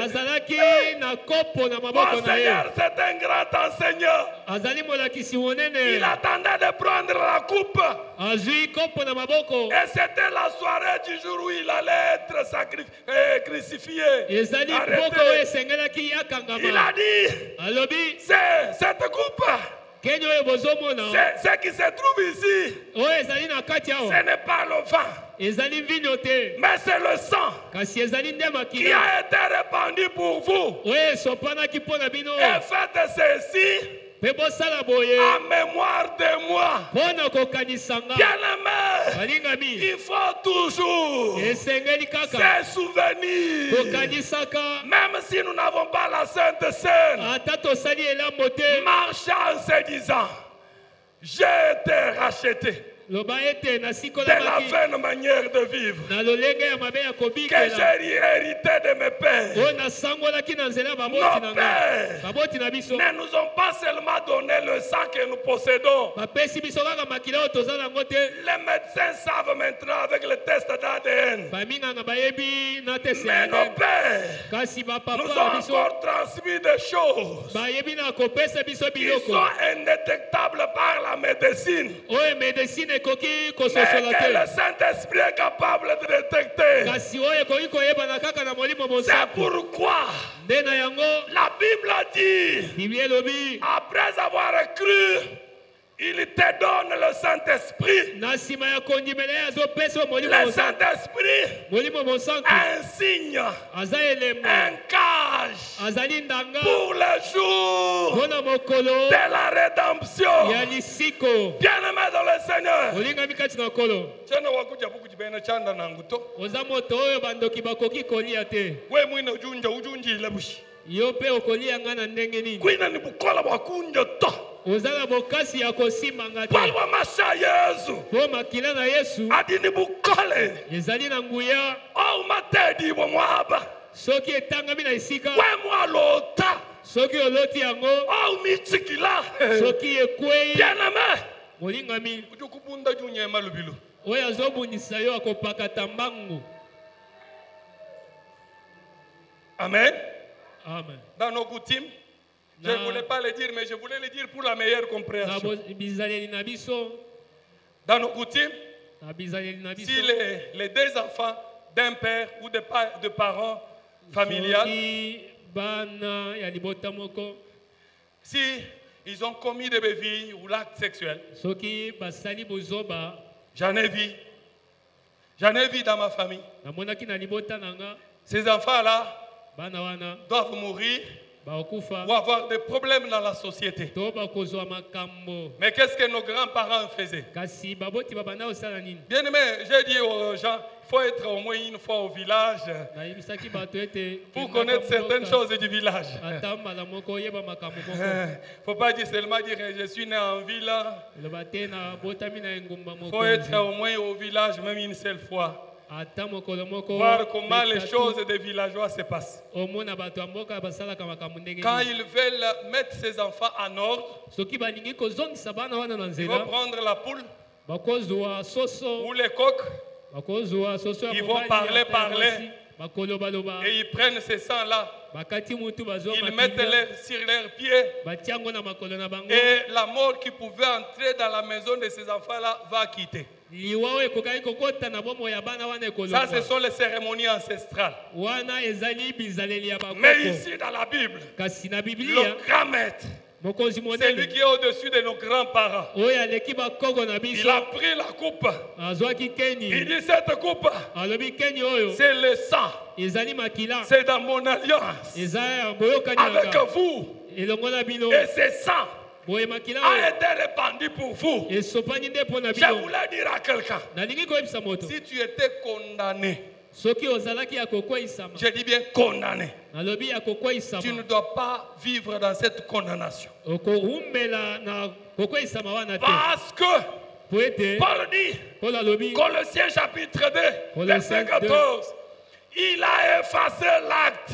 azalaki na kopo na Mon maboko na ye. Seigneur, c'est un grand enseignant. azali molakisi Il monene, attendait de prendre la coupe. azwi kopo na maboko. Et c'était la soirée du jour où il allait être crucifié. ezali Arrêté. mboka oyo esengelaki Il a akangama. dit, alobi c'est cette coupe, kenya oyo bozomona c'est ce qui se trouve ici. oyo ezali na kati Ce awa n'est pas le vin, ezali mvino te, mais c'est le sang kasi ezali nde qui makila a été répandu pour vous. oyo esopanaki mpo na bino. Et faites ceci mpe bosala boye en mémoire de moi. mpo na kokanisanga. Bien-aimé, balingami, il faut toujours esengeli kaka se souvenir. kokanisaka. Même si nous n'avons pas la Sainte Seine, ata tosali elambo te, marche en se disant, j'ai été racheté loba ete de la nasikolamaki vaine manière de vivre na lolenge ya mabe ya que kobikela j'ai hérité de mes pères. oyo nasangolaki na nzela ya baboti Nos na ngai. pères baboti na biso ne nous ont pas seulement donné le sang que nous possédons. bapesi biso kaka makila oyo toza nango te. Les médecins savent maintenant avec le test d'ADN. baminganga bayebi na tese Mais ya nos ADN. pères kasi nous bapapa ont na biso encore transmis des choses bayebi na kopesa biso qui biloko sont indétectables par la médecine. oyo medesine ekoki Mais kososola que le te, Saint-Esprit est capable de détecter. kasi oyo ekoki koyebana kaka na molimo C'est mosantu. pourquoi nde na yango la Bible a dit, biblia elobi après avoir cru, il te donne le Saint-Esprit. na nsima ya kondimela ye azopesa yo molimo Le mosantu. Saint-Esprit, molimo mosantu un signe, aza elembo, un gage azali ndanga pour le jour mpo na mokolo de la rédemption. ya lisiko. Bien-aimé dans le Seigneur. olingami kati na nkolo, Tena wakuja kujibena chanda na nguto. oza moto oyo bandoki bakoki kolia te. We mwina ujunjile bushi. yo mpe okolia nga na ndenge nini? Kwina ni bukola wakunja to. oza na bokasi ya kosimbanga te. Palwa masha Yesu. mpo makila na Yesu Adi ni bukole. ezali na nguya. Oh matedi wa mwaba. soki etangami na esika, We mwalota. soki oloti yango, Oh michikila. soki ekwei, Bien-aimé. molingami Ujukubunda junyema lubilo. oyo azobundisa yo akopakata mbangu. Amen. Amen. Dans nos coutumes, je ne voulais pas le dire, mais je voulais le dire pour la meilleure na compréhension. bizaleli na biso, Dans nos coutumes, na bizaleli na biso, si les deux enfants d'un père ou de parents familiaux, soki bana ya libota moko, si ils ont commis des bévilles ou l'acte sexuel, soki basali bozoba, j'en ai vu dans ma famille. namonaki na libota nanga, Ces enfants-là bana wana doivent mourir bakufa ou avoir des problèmes dans la société. to bakozwa makambo Mais qu'est-ce que nos grands-parents faisaient? kasi baboti babanda osala nini Bien aimé, j'ai dit aux gens, il faut être au moins une fois au village nayebisaki bato ete pour connaître certaines choses du village. ata mbala moko oyeba makambo moko Il ne faut pas dire seulement dire je suis né en ville. eloba te na botami na engumba Il moko faut être au moins au village, même une seule fois. ata mokolo moko Voir comment les choses des villageois se passent. omona bato ya mboka basalaka makambo ndenge Quand nini. ils veulent mettre ses enfants en ordre, soki balingi kozongisa bana wana na ils nzela vont prendre la poule bakozwa soso ou les coqs bakozwa soso ya Ils vont mobali, parler, ya parler. mwasi, bakolobaloba et ils prennent ces sangs-là, bakati mutu bazwa ils mettent mapinga les sur leurs pieds batia yango na makolo na bango et la mort qui pouvait entrer dans la maison de ces enfants-là va quitter. liwa oyo ekokaki kokota na bomoi ya bana wana Ça, ce ekolongwa sont les cérémonies ancestrales. wana ezali bizaleli ya Mais bakoko ici, dans la Bible, kasi na le biblia grand maître, mokonzi c'est lui monene qui est au-dessus de nos grands-parents. oyo aleki bakoko na Il biso a pris la coupe. azwaki Il keni dit, cette coupe, alobi keni oyo c'est le sang. ezali makila C'est dans mon alliance eza ya boyokani avec nanga vous. elongo na bino Et ce sang boye makila a oyo été répandu pour vous. esopani nde mpo na Je bino voulais dire à quelqu'un, nalingi koyebisa moto si tu étais condamné, soki ozalaki ya kokweisama je dis bien condamné, nalobi ya tu ne kokweisama dois pas vivre dans cette condamnation. okowumela na kokweisama wana te Parce que po ete Paul dit, paul alobi Colossiens chapitre 2, Colossiens verset 14, il a effacé l'acte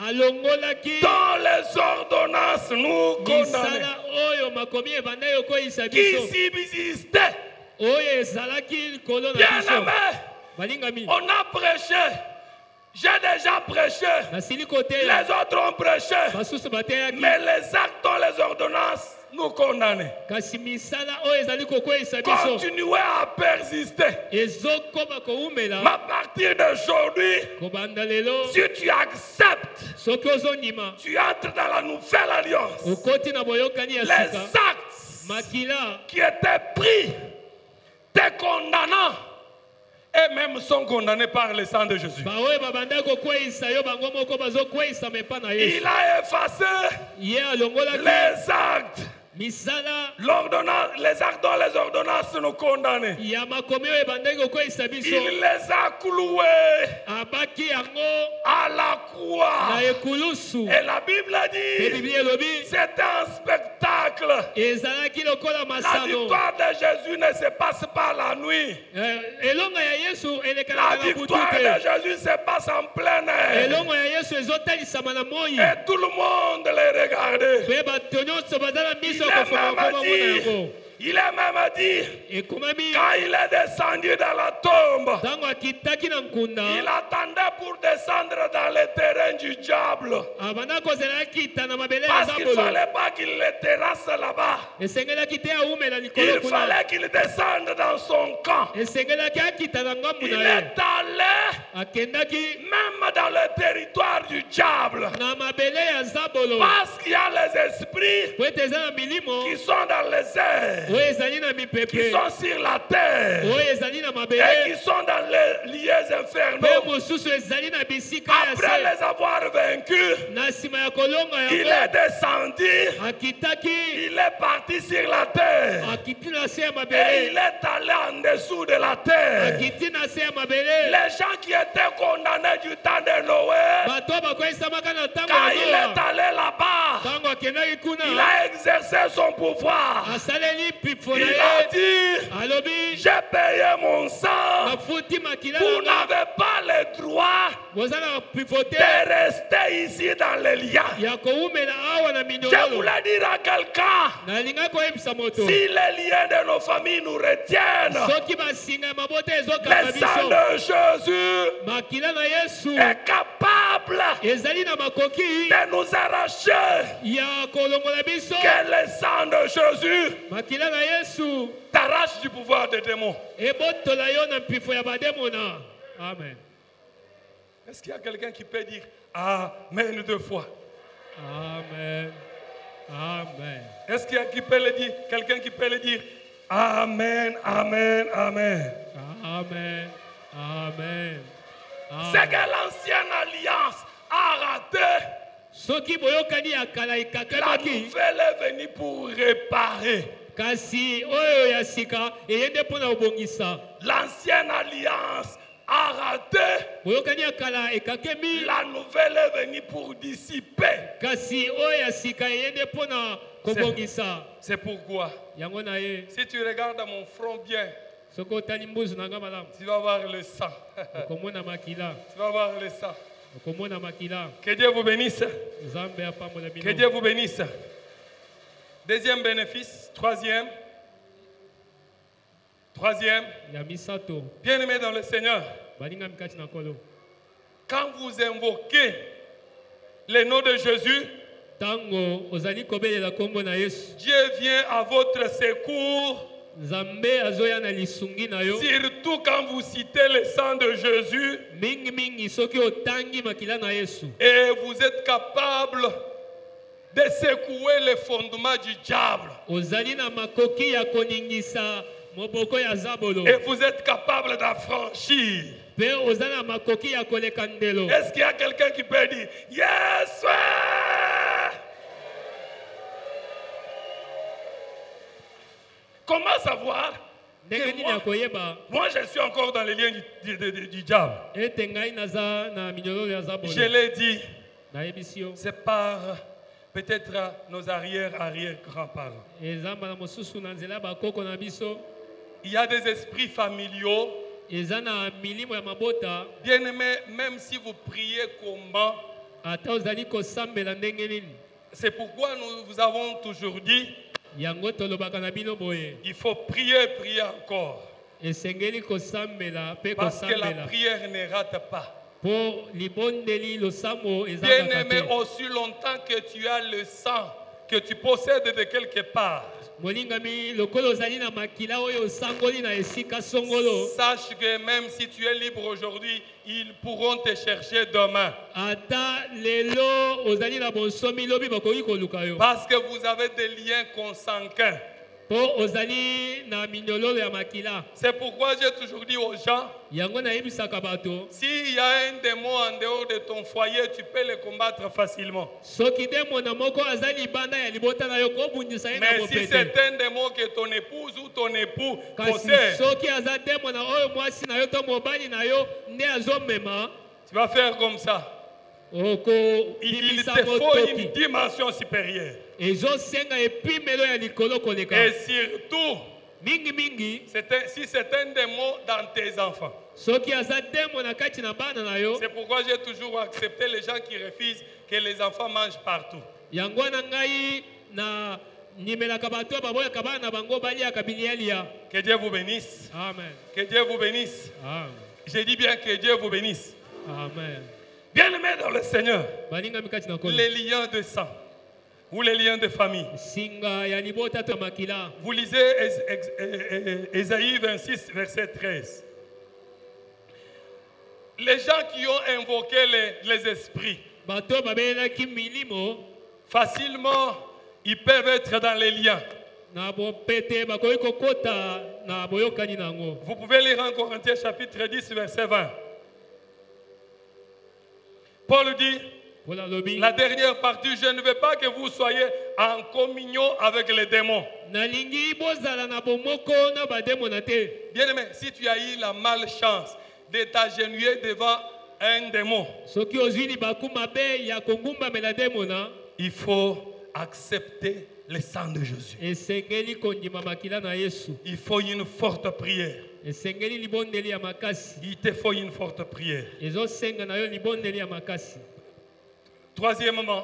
alongolaki dans les ordonnances nous condamnés, misala oyo makomi ebanda yokoyisa qui biso subsistaient. oyo ezalaki likolo na Bien biso aimé, balingami on a prêché. J'ai déjà prêché. nasili koteya Les autres ont prêché. basusu bateyaki Mais les actes dans les ordonnances nous condamnent. kasi misala oyo ezali kokweyisa biso Continuez à persister. ezokoma kowumela À partir d'aujourd'hui, kobanda lelo si tu acceptes, soki ozondima tu entres dans la nouvelle alliance. okoti na boyokani ya Les sika actes makila qui étaient pris, te condamnant, et même sont condamnés par le sang de Jésus. baoyo babanda kokweyisa yo bango moko bazokweyisama epa na yesu Il a effacé ye alongolaki les actes. misala Les actes dans les ordonnances nous condamnent. ya makomi oyo ebandaki kokweyisa biso Il les a cloués abaki yango à la croix. na ekulusu Et la Bible mpe dit, biblia elobi c'est un spectacle. ezalaki lokola La masano victoire de Jésus ne se passe pas la nuit. elongo ya yesu La elekalaka na butu victoire de te Jésus se passe en plein air. elongo ya yesu ezotalisama na moi Et tout le monde les regardait. mpe bato nyonso baza na miso Il est même dit, ekomami quand il est descendu dans la tombe, ntango akitaki na nkunda il attendait pour descendre dans le terrain du diable. abanda kozela akita na mabele ya Parce qu'il ne zabolo fallait pas qu'il le terrasse là-bas. esengelaki te awumela likolo Il kuna fallait qu'il descende dans son camp. esengelaki akita na ngambu Il na ye est allé akendaki même dans le territoire du diable. na mabele ya zabolo Parce qu'il y a les esprits po ete eza na milimo qui sont dans les airs, oyo ezali na qui mipepe sont sur la terre oyo ezali na et mabele qui sont dans les lieux mpe infernaux. mosusu ezali na bisika ya Après se les avoir vaincus, na nsima ya kolonga il est yango descendu, akitaki il est parti sur la terre akiti na se ya et il mabele est allé en dessous de la terre. akiti na se ya mabele Les gens qui étaient condamnés du temps de Noé, bato bakoyisamaka na ntango quand ya il Noa est allé là-bas, ntango akendaki il kuna a exercé son pouvoir. asaleli pifo na Il a ye dit, alobi j'ai payé mon sang. nafuti makila Vous nanga n'avez pas le droit boza na pifo te de rester ici dans les liens. ya kowumela awa na Je minyololo voulais dire à quelqu'un, nalinga koyebisa moto si les liens de nos familles nous retiennent, soki basinga ya mabota le ezokanga sang biso de Jésus makila na yesu est capable ezali na makoki de nous arracher. ya kolongola biso Que le sang de Jésus makila na yesu t'arrache du pouvoir des démons. ebotola yo na mpifo ya bademona amen Est-ce qu'il y a quelqu'un qui peut dire Amen 2 fois? amen amen Est-ce qu'il y a qui peut le dire? Quelqu'un qui peut le dire Amen, Amen, Amen. amen amen C'est que l'ancienne alliance a raté soki boyokani ya kala La ekakemaki nouvelle est venue pour réparer. kasi oyo ya sika eyende mpona kobongisa. L'ancienne alliance a raté. Boyokani ya kala ekakemi La nouvelle est venue pour dissiper. kasi oyo ya sika eyende mpona kobongisa. C'est pourquoi, Yango na ye si tu regardes mon front bien, soki otali mbuzu na nga malamu tu vas voir le sang. okomona makila, Tu vas voir le sang. okomona makila. Que Dieu vous bénisse. Nzambe apambola Que bino. Dieu vous bénisse. Deuxième bénéfice. Troisième. Ya misato Bien-aimés dans le Seigneur, balinga mikati na kolo. quand vous invoquez le nom de Jésus, Tango ozali kobelela kombo na Yesu, Dieu vient à votre secours. Nzambe azoya na lisungi na yo. Surtout quand vous citez le sang de Jésus Mingi mingi soki otangi makila na Yesu. et vous êtes capable de secouer les fondements du diable. Ozali na makoki ya koningisa moboko ya zabolo. Et vous êtes capable d'affranchir. Pe ozali na makoki ya koleka ndelo. Est-ce qu'il y a quelqu'un qui peut dire Yes, sir? Comment savoir Ndenge que nini ya koyeba moi je suis encore dans les liens du diable? ete ngai naza na minyololo ya zabolo. Je l'ai dit, Nayebisi yo. c'est par peut-être nos arrière-grands-parents. Ezamba na mosusu na nzela bakoko na biso. Il y a des esprits familiaux. Eza na milimo ya mabota. Bien-aimés, même si vous priez comment, Ata ozali kosambela ndenge nini. c'est pourquoi nous vous avons toujours dit, Yango tolobaka na bino boye. il faut prier, prier encore. Esengeli kosambela pe Parce que la kosambela. prière ne rate pas. Po libondeli losamo eza Bien-aimé, kaka te. aussi longtemps que tu as le sang que tu possèdes de quelque part, Molingami lokolo ozali na makila oyo osangoli na esika songolo. sache que même si tu es libre aujourd'hui, ils pourront te chercher demain. Ata lelo ozali na bonsomi lobi bakoki koluka yo. Parce que vous avez des liens consanguins. Po ozali na minyololo ya makila. C'est pourquoi j'ai toujours dit aux gens, Yango nayebisaka bato. s'il y a un démon en dehors de ton foyer, tu peux le combattre facilement. Soki demo na moko azali banda ya libota na yo kobundisa ye na Mais si bopete. c'est un démon que ton épouse ou ton époux Kasi possède, soki aza demo na oyo mwasi na yo to mobali na yo nde azomema. tu vas faire comme ça. Oko Il bimisa te faut motoki. une dimension supérieure. Ezosenga epimelo ya likolo koleka. Et surtout, Mingi mingi si c'est un démon dans tes enfants. soki aza demo na kati na bana na yo. C'est pourquoi j'ai toujours accepté les gens qui refusent que les enfants mangent partout. Yango na ngai na nimelaka bato baboyaka bana na bango baliaka bilialia. Que Dieu vous bénisse. Amen. Que Dieu vous bénisse. Amen. J'ai dit bien que Dieu vous bénisse. Amen. Bien-aimés dans le Seigneur, Balinga mikati na kolo. les liens de sang ou les liens de famille. Singa ya libota to makila. Vous lisez Ésaïe 26, verset 13. Les gens qui ont invoqué les esprits, Bato babelaki milimo facilement, ils peuvent être dans les liens. na bopete bakoki kokota na boyokani nango. Vous pouvez lire en Corinthiens chapitre 10, verset 20. Paul dit, Pola lobi. la dernière partie, je ne veux pas que vous soyez en communion avec les démons. Nalingi bozala na bomoko na bademo na te. Bien-aimé, si tu as eu la malchance de t'agenouiller devant un démon, Soki ozwi libaku mabe ya kongumba mela demo na. il faut accepter le sang de Jésus. Esengeli kondima makila na Yesu. Il faut une forte prière. Esengeli libondeli ya makasi. Il te faut une forte prière. Ezosenga na yo libondeli ya makasi. Troisièmement,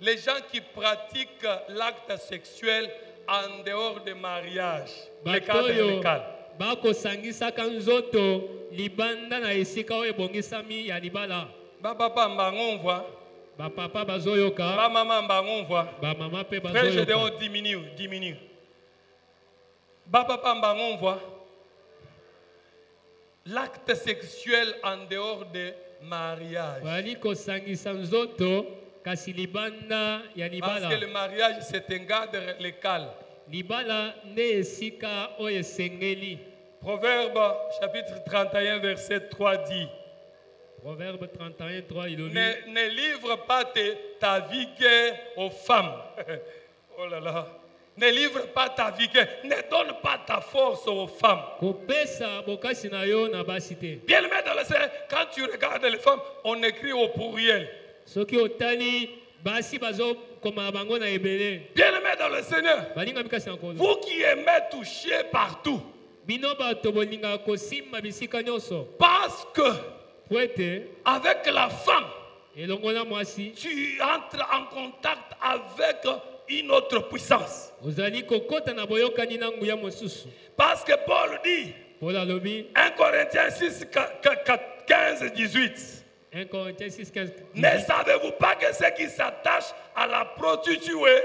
les gens qui pratiquent l'acte sexuel en dehors du mariage, le cadre Batoyo légal. bakosangisaka nzoto libanda na esika oyo ebongisami ya libala. Papa mbango on voit, Bapapa bazoyoka. maman mbango on voit. Bamama pe Frère bazoyoka. Gédéon diminue. Papa mbango on voit. L'acte sexuel en dehors de mariage. Bali kosangisa nzoto kasi libanda ya Parce que le libala. mariage c'est un cadre légal. Libala nde esika oyo esengeli. Proverbe chapitre 31 verset 3 dit, Proverbe 31, 3, il dit Ne livre pas ta vie gaie aux femmes. Oh là là. Ne livre pas ta vie gaie. Ne donne pas ta force aux femmes. kopesa bokasi na yo na basi te. Bien aimé dans le Seigneur, quand tu regardes les femmes, on écrit au pluriel. Soki otali basi bazo koma bango na ebele. Bien aimé dans le Seigneur, Balinga mikasi na nkolo. vous qui aimez toucher partout, Bino bato bolinga kosimba bisika nyonso. parce que Po ete avec la femme, elongo na mwasi tu entres en contact avec une autre puissance. ozali kokota na boyokani na nguya mosusu. Parce que Paul dit, Paul alobi 1 Corinthiens 6, 15, 18. 1 Corinthiens 6, 15. Ne savez-vous pas que ceux qui s'attachent à la prostituée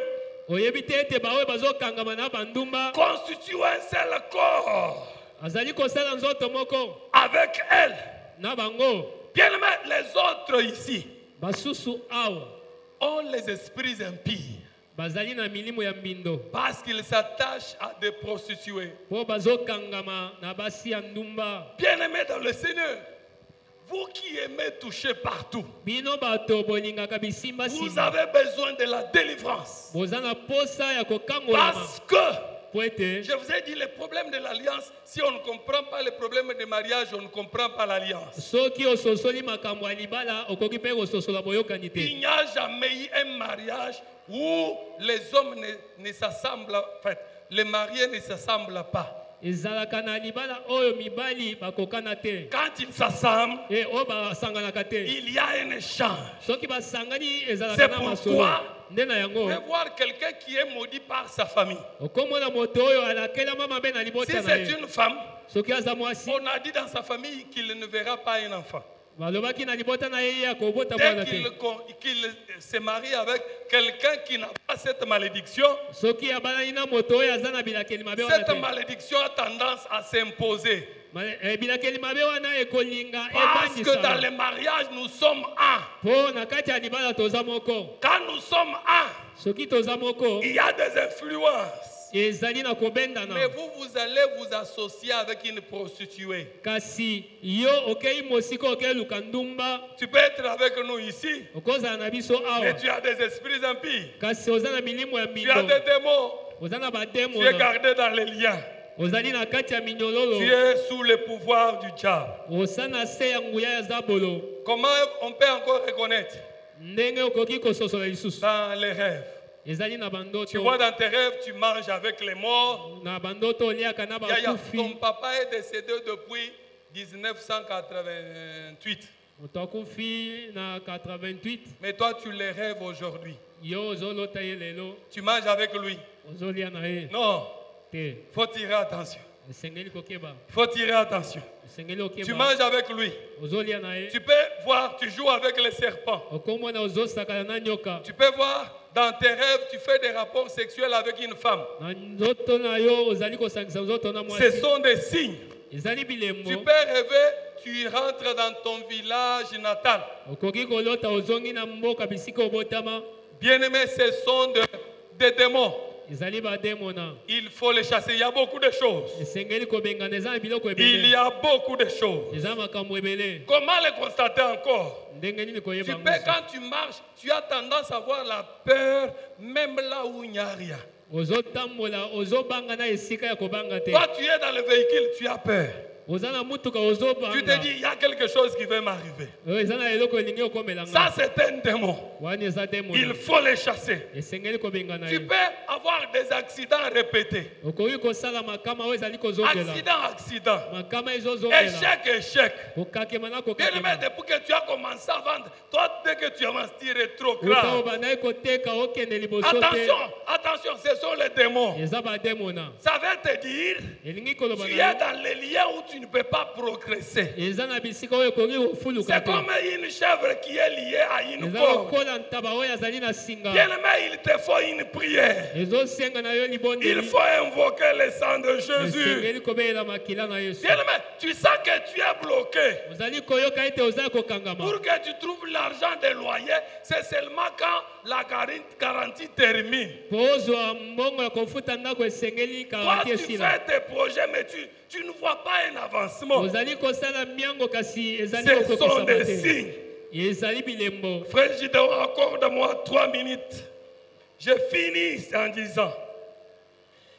Oyebi te ete baoyo bazokangama na bandumba constituent un seul corps azali kosala nzoto moko avec elle? na bango Bien aimé, les autres ici basusu awa ont les esprits impies bazali na milimo ya mbindo parce qu'ils s'attachent à des prostituées. po bazokangama na basi ya ndumba. Bien aimé dans le Seigneur, vous qui aimez toucher partout, Bino bato bolingaka bisimba vous simba avez besoin de la délivrance. boza na posa ya kokangolama Parce que po ete je vous ai dit, les problèmes de l'alliance, si on ne comprend pas les problèmes de mariage, on ne comprend pas l'alliance. soki ososoli makambo ya libala okoki mpe kososola boyokani te. Il n'y a jamais eu un mariage où les hommes ne s'assemblent, en fait, les mariés ne s'assemblent pas. ezalaka na libala oyo mibali bakokana te Quand ils s'assemblent, e oyo basanganaka te. il y a un échange. Soki basangani ezalaka C'est na pourquoi masolo nde na vous yango pouvez voir quelqu'un qui est maudit par sa famille. okomona moto oyo alakelama mabe na Si libota na c'est ye. une femme, Soki aza mwasi on a dit dans sa famille qu'il ne verra pas un enfant. balobaki na libota na ye ya kobota Dès mwana te. qu'il se marie avec quelqu'un qui n'a pas cette malédiction, Soki abalani na moto oyo aza na bilakeli mabe wana cette te. malédiction a tendance à s'imposer. Bilakeli mabe wana ekolinga Parce que dans ebandisama les mariages, nous sommes un. mpo na kati ya libala toza moko. Quand nous sommes un, Soki toza moko il y a des influences. ezali na kobendana. Mais vous allez vous associer avec une prostituée. Kasi yo okei mosika okei luka ndumba Tu peux être avec nous ici, okozala na biso mais awa. tu as des esprits impies. Kasi oza na milimo ya Tu as mbindo des démons. oza na Tu es bademona gardé dans les liens. ozali na kati ya minyololo Tu es sous le pouvoir du diable. oza na se ya nguya ya zabolo. Comment on peut encore reconnaître? Ndenge okoki kososola lisusu Dans les rêves. ezali na Tu bandoto. vois dans tes rêves, tu manges avec les morts. Na bandoto oliaka na Ton bakufi. papa est décédé depuis 1988. Moto akufi na 88 Mais toi, tu les rêves aujourd'hui. yo ozolota ye lelo Tu manges avec lui. ozolia na ye Non, te. faut tirer attention. Esengeli kokeba Faut tirer attention. esengeli Tu okeba manges avec lui. ozolia na ye Tu peux voir, tu joues avec les serpents. okomona ozosakana na nyoka. Tu peux voir, dans tes rêves, tu fais des rapports sexuels avec une femme. Na nzoto na yo ozali kosangisa nzoto na Ce mwasi sont des signes. ezali Tu bilembo. peux rêver, tu rentres dans ton village natal. Okoki kolota ozongi na mboka bisika obotama Bien-aimés, ce sont des démons. ezali bademona. Il faut les chasser. Il y a beaucoup de choses. Esengeli kobengana eza na biloko Il ebele. y a beaucoup de choses. Eza makambo ebele. Comment les constater encore? Ndenge nini Tu koyeba peux, ngo? quand tu marches, tu as tendance à avoir la peur, même là où il n'y a rien. Ozotambola ozobanga na esika ya kobanga te. Toi, tu es dans le véhicule, tu as peur. Oza na mutuka Tu te ozobanga. dis, il y a quelque chose qui va m'arriver. Eza na eloko elingi Ça, okomelanga. c'est un démon. Wani eza Il demona. faut les chasser. Esengeli kobengana Tu ye. peux avoir des accidents répétés. Okoki kosala makama oyo ezali kozongela. Accident. Makama ezozongela. Échec. Kokakema na Bien aimé, kokakema. depuis que tu as commencé à vendre, toi, dès que tu avances, tu es rétrograde. Otobanda ekoteka okende liboso te. Attention, ce sont les démons. Eza bademona. Ça veut te dire, Elingi koloba tu es na yo. dans les liens où tu ne peux pas progresser. Eza na bisika oyo ekoki kofuluka C'est te. comme une chèvre qui est liée à une Eza corde. lokola ntaba oyo azali na singa. Bien aimé, il te faut une prière. Ezosenga na yo Il libondeli. faut invoquer le sang de Jésus. Esengeli kobelela makila na Yesu. Bien aimé, tu sens que tu es bloqué. Ozali koyoka ete oza kokangama. Pour que tu trouves l'argent des loyers, c'est seulement quand la garantie termine. Po ozwa mbongo ya kofuta ndako esengeli Toi, karanti tu esila. fais tes projets, mais tu ne vois pas un avancement. ozali kosala miango kasi ezali Ce sont kokokisa des te signes. ezali bilembo. Frère Gideon, accorde-moi 3 minutes. Je finis en disant,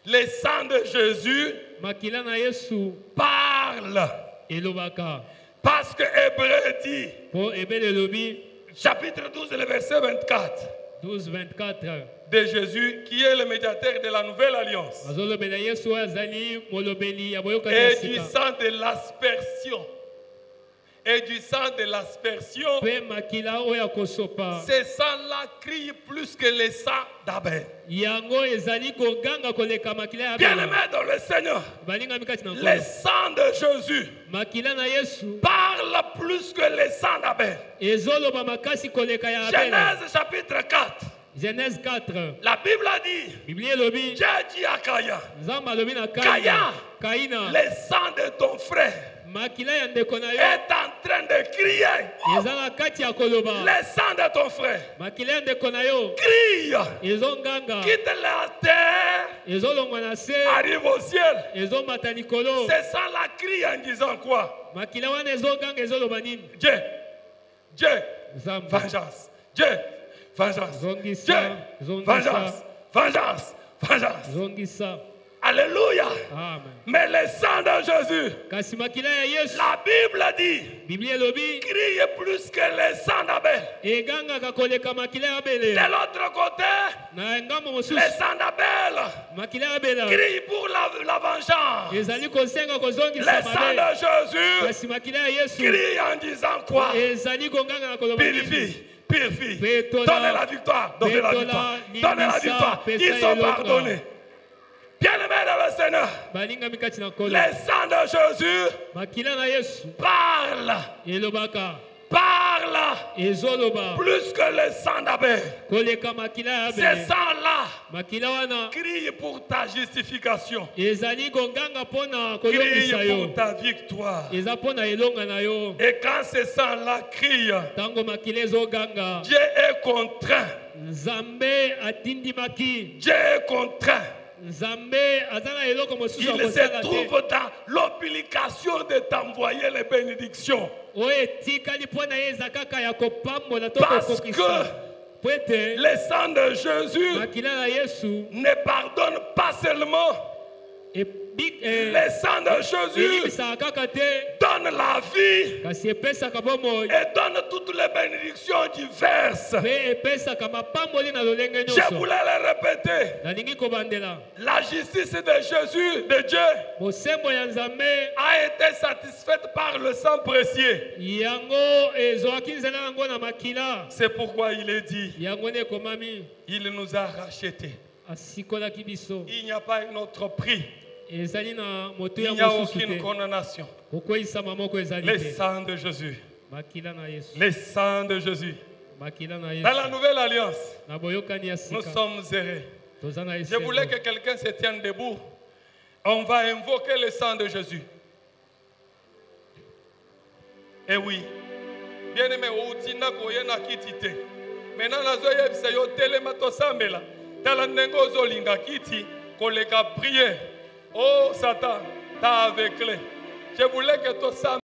le sang de Jésus makila na Yesu parle. elobaka Parce que Hébreu dit, po ebele lobi chapitre 12, le verset 24, 12:24 de Jésus, qui est le médiateur de la nouvelle alliance, azolobela Yesu oyo azali molobeli ya boyokani ya et du sika sang de l'aspersion. Et du sang de l'aspersion, mpe makila oyo ya kosopa ce sang-là crie plus que le sang d'Abel. yango ezali koganga koleka makila ya Bien Abel. aimé dans le Seigneur, balingami kati na le nkolo sang de Jésus makila na Yesu parle plus que le sang d'Abel. ezoloba makasi koleka ya Abel. Genèse chapitre 4, Genèse 4 la Bible a dit, biblia elobi Dieu dit à Caïn, nzambe alobi na Caïn, kaina le sang de ton frère makila ya ndeko na yo est en train de crier. eza na kati ya koloba Le sang de ton frère makila ya ndeko na yo crie, ezonganga quitte la terre, ezolongwa na se arrive au ciel. ezomata likolo Ce sang-là crie en disant quoi? makila wana ezoganga ezoloba nini Dieu, Dieu, nzambe vengeance. Dieu, vengeance. zongisa Dieu, vengeance, vengeance, vengeance. zongisa Alléluia. amen. Mais le sang de Jésus, kasi makila ya Yesu la Bible dit, biblia elobi crie plus que le sang d'Abel. egangaka koleka makila ya De Abele. l'autre côté, Na ngambo le mosusu sang d'Abel makila ya Abela crie pour la vengeance. ezali kosenga Le kozongisa sang mabe de Jésus kasi makila ya Yesu crie en disant quoi? ezali konganga na koloba nini? Purifie, purifie. Petola, Donnez la victoire, donnez la petola, victoire, donnez la limbisa, victoire. pesa Ils sont eloko. pardonnés. Bien-aimés dans le Seigneur, balingami kati na nkolo le sang de Jésus makila na Yesu parle, elobaka parle ezoloba plus que le sang d'Abel. koleka makila ya Ce Abele. sang-là makila wana crie pour ta justification, ezali konganga mpo na crie koyokisa yo pour ta victoire. eza mpo na elonga na yo. Et quand ce sang-là crie, ntango makila ezoganga Dieu est contraint. nzambe atindimaki Dieu est contraint. nzambe aza na eloko mosusu ya Il se kosala te trouve dans l'obligation de t'envoyer les bénédictions. oyo etikali mpo na ye eza kaka ya kopambola to Parce kokokisa que po ete le sang de Jésus makila na Yesu ne pardonne pas seulement. Le sang de Jésus elibisaka kaka te donne la vie kasi epesaka bomoi et donne toutes les bénédictions diverses. mpe epesaka mapamboli na lolenge Je nyonso. voulais le répéter. nalingi kobandela La justice de Jésus, de Dieu, bosembo ya nzambe a été satisfaite par le sang précieux. yango ezwaki nzela yango na makila C'est pourquoi il est dit, yango nde ekomami il nous a rachetés. asikolaki biso Il n'y a pas un autre prix. ezali na moto Il ya n'y a mosusu aucune te condamnation. kokweyisama moko ezali Le te sang de Jésus. makila na Yesu Le sang de Jésus. makila na Dans la Yesu nouvelle alliance, na boyokani ya nous sika sommes heureux. toza na Je voulais esengo que quelqu'un se tienne debout. On va invoquer le sang de Jésus. Eh oui. Bien aimé, outina koyena kitite. Maintenant, nazoyebisa yo telema tosambela. Tala ndenge ozolinga kiti koleka prière. Oh Satan, t'as aveuglé. Je voulais que tosambela.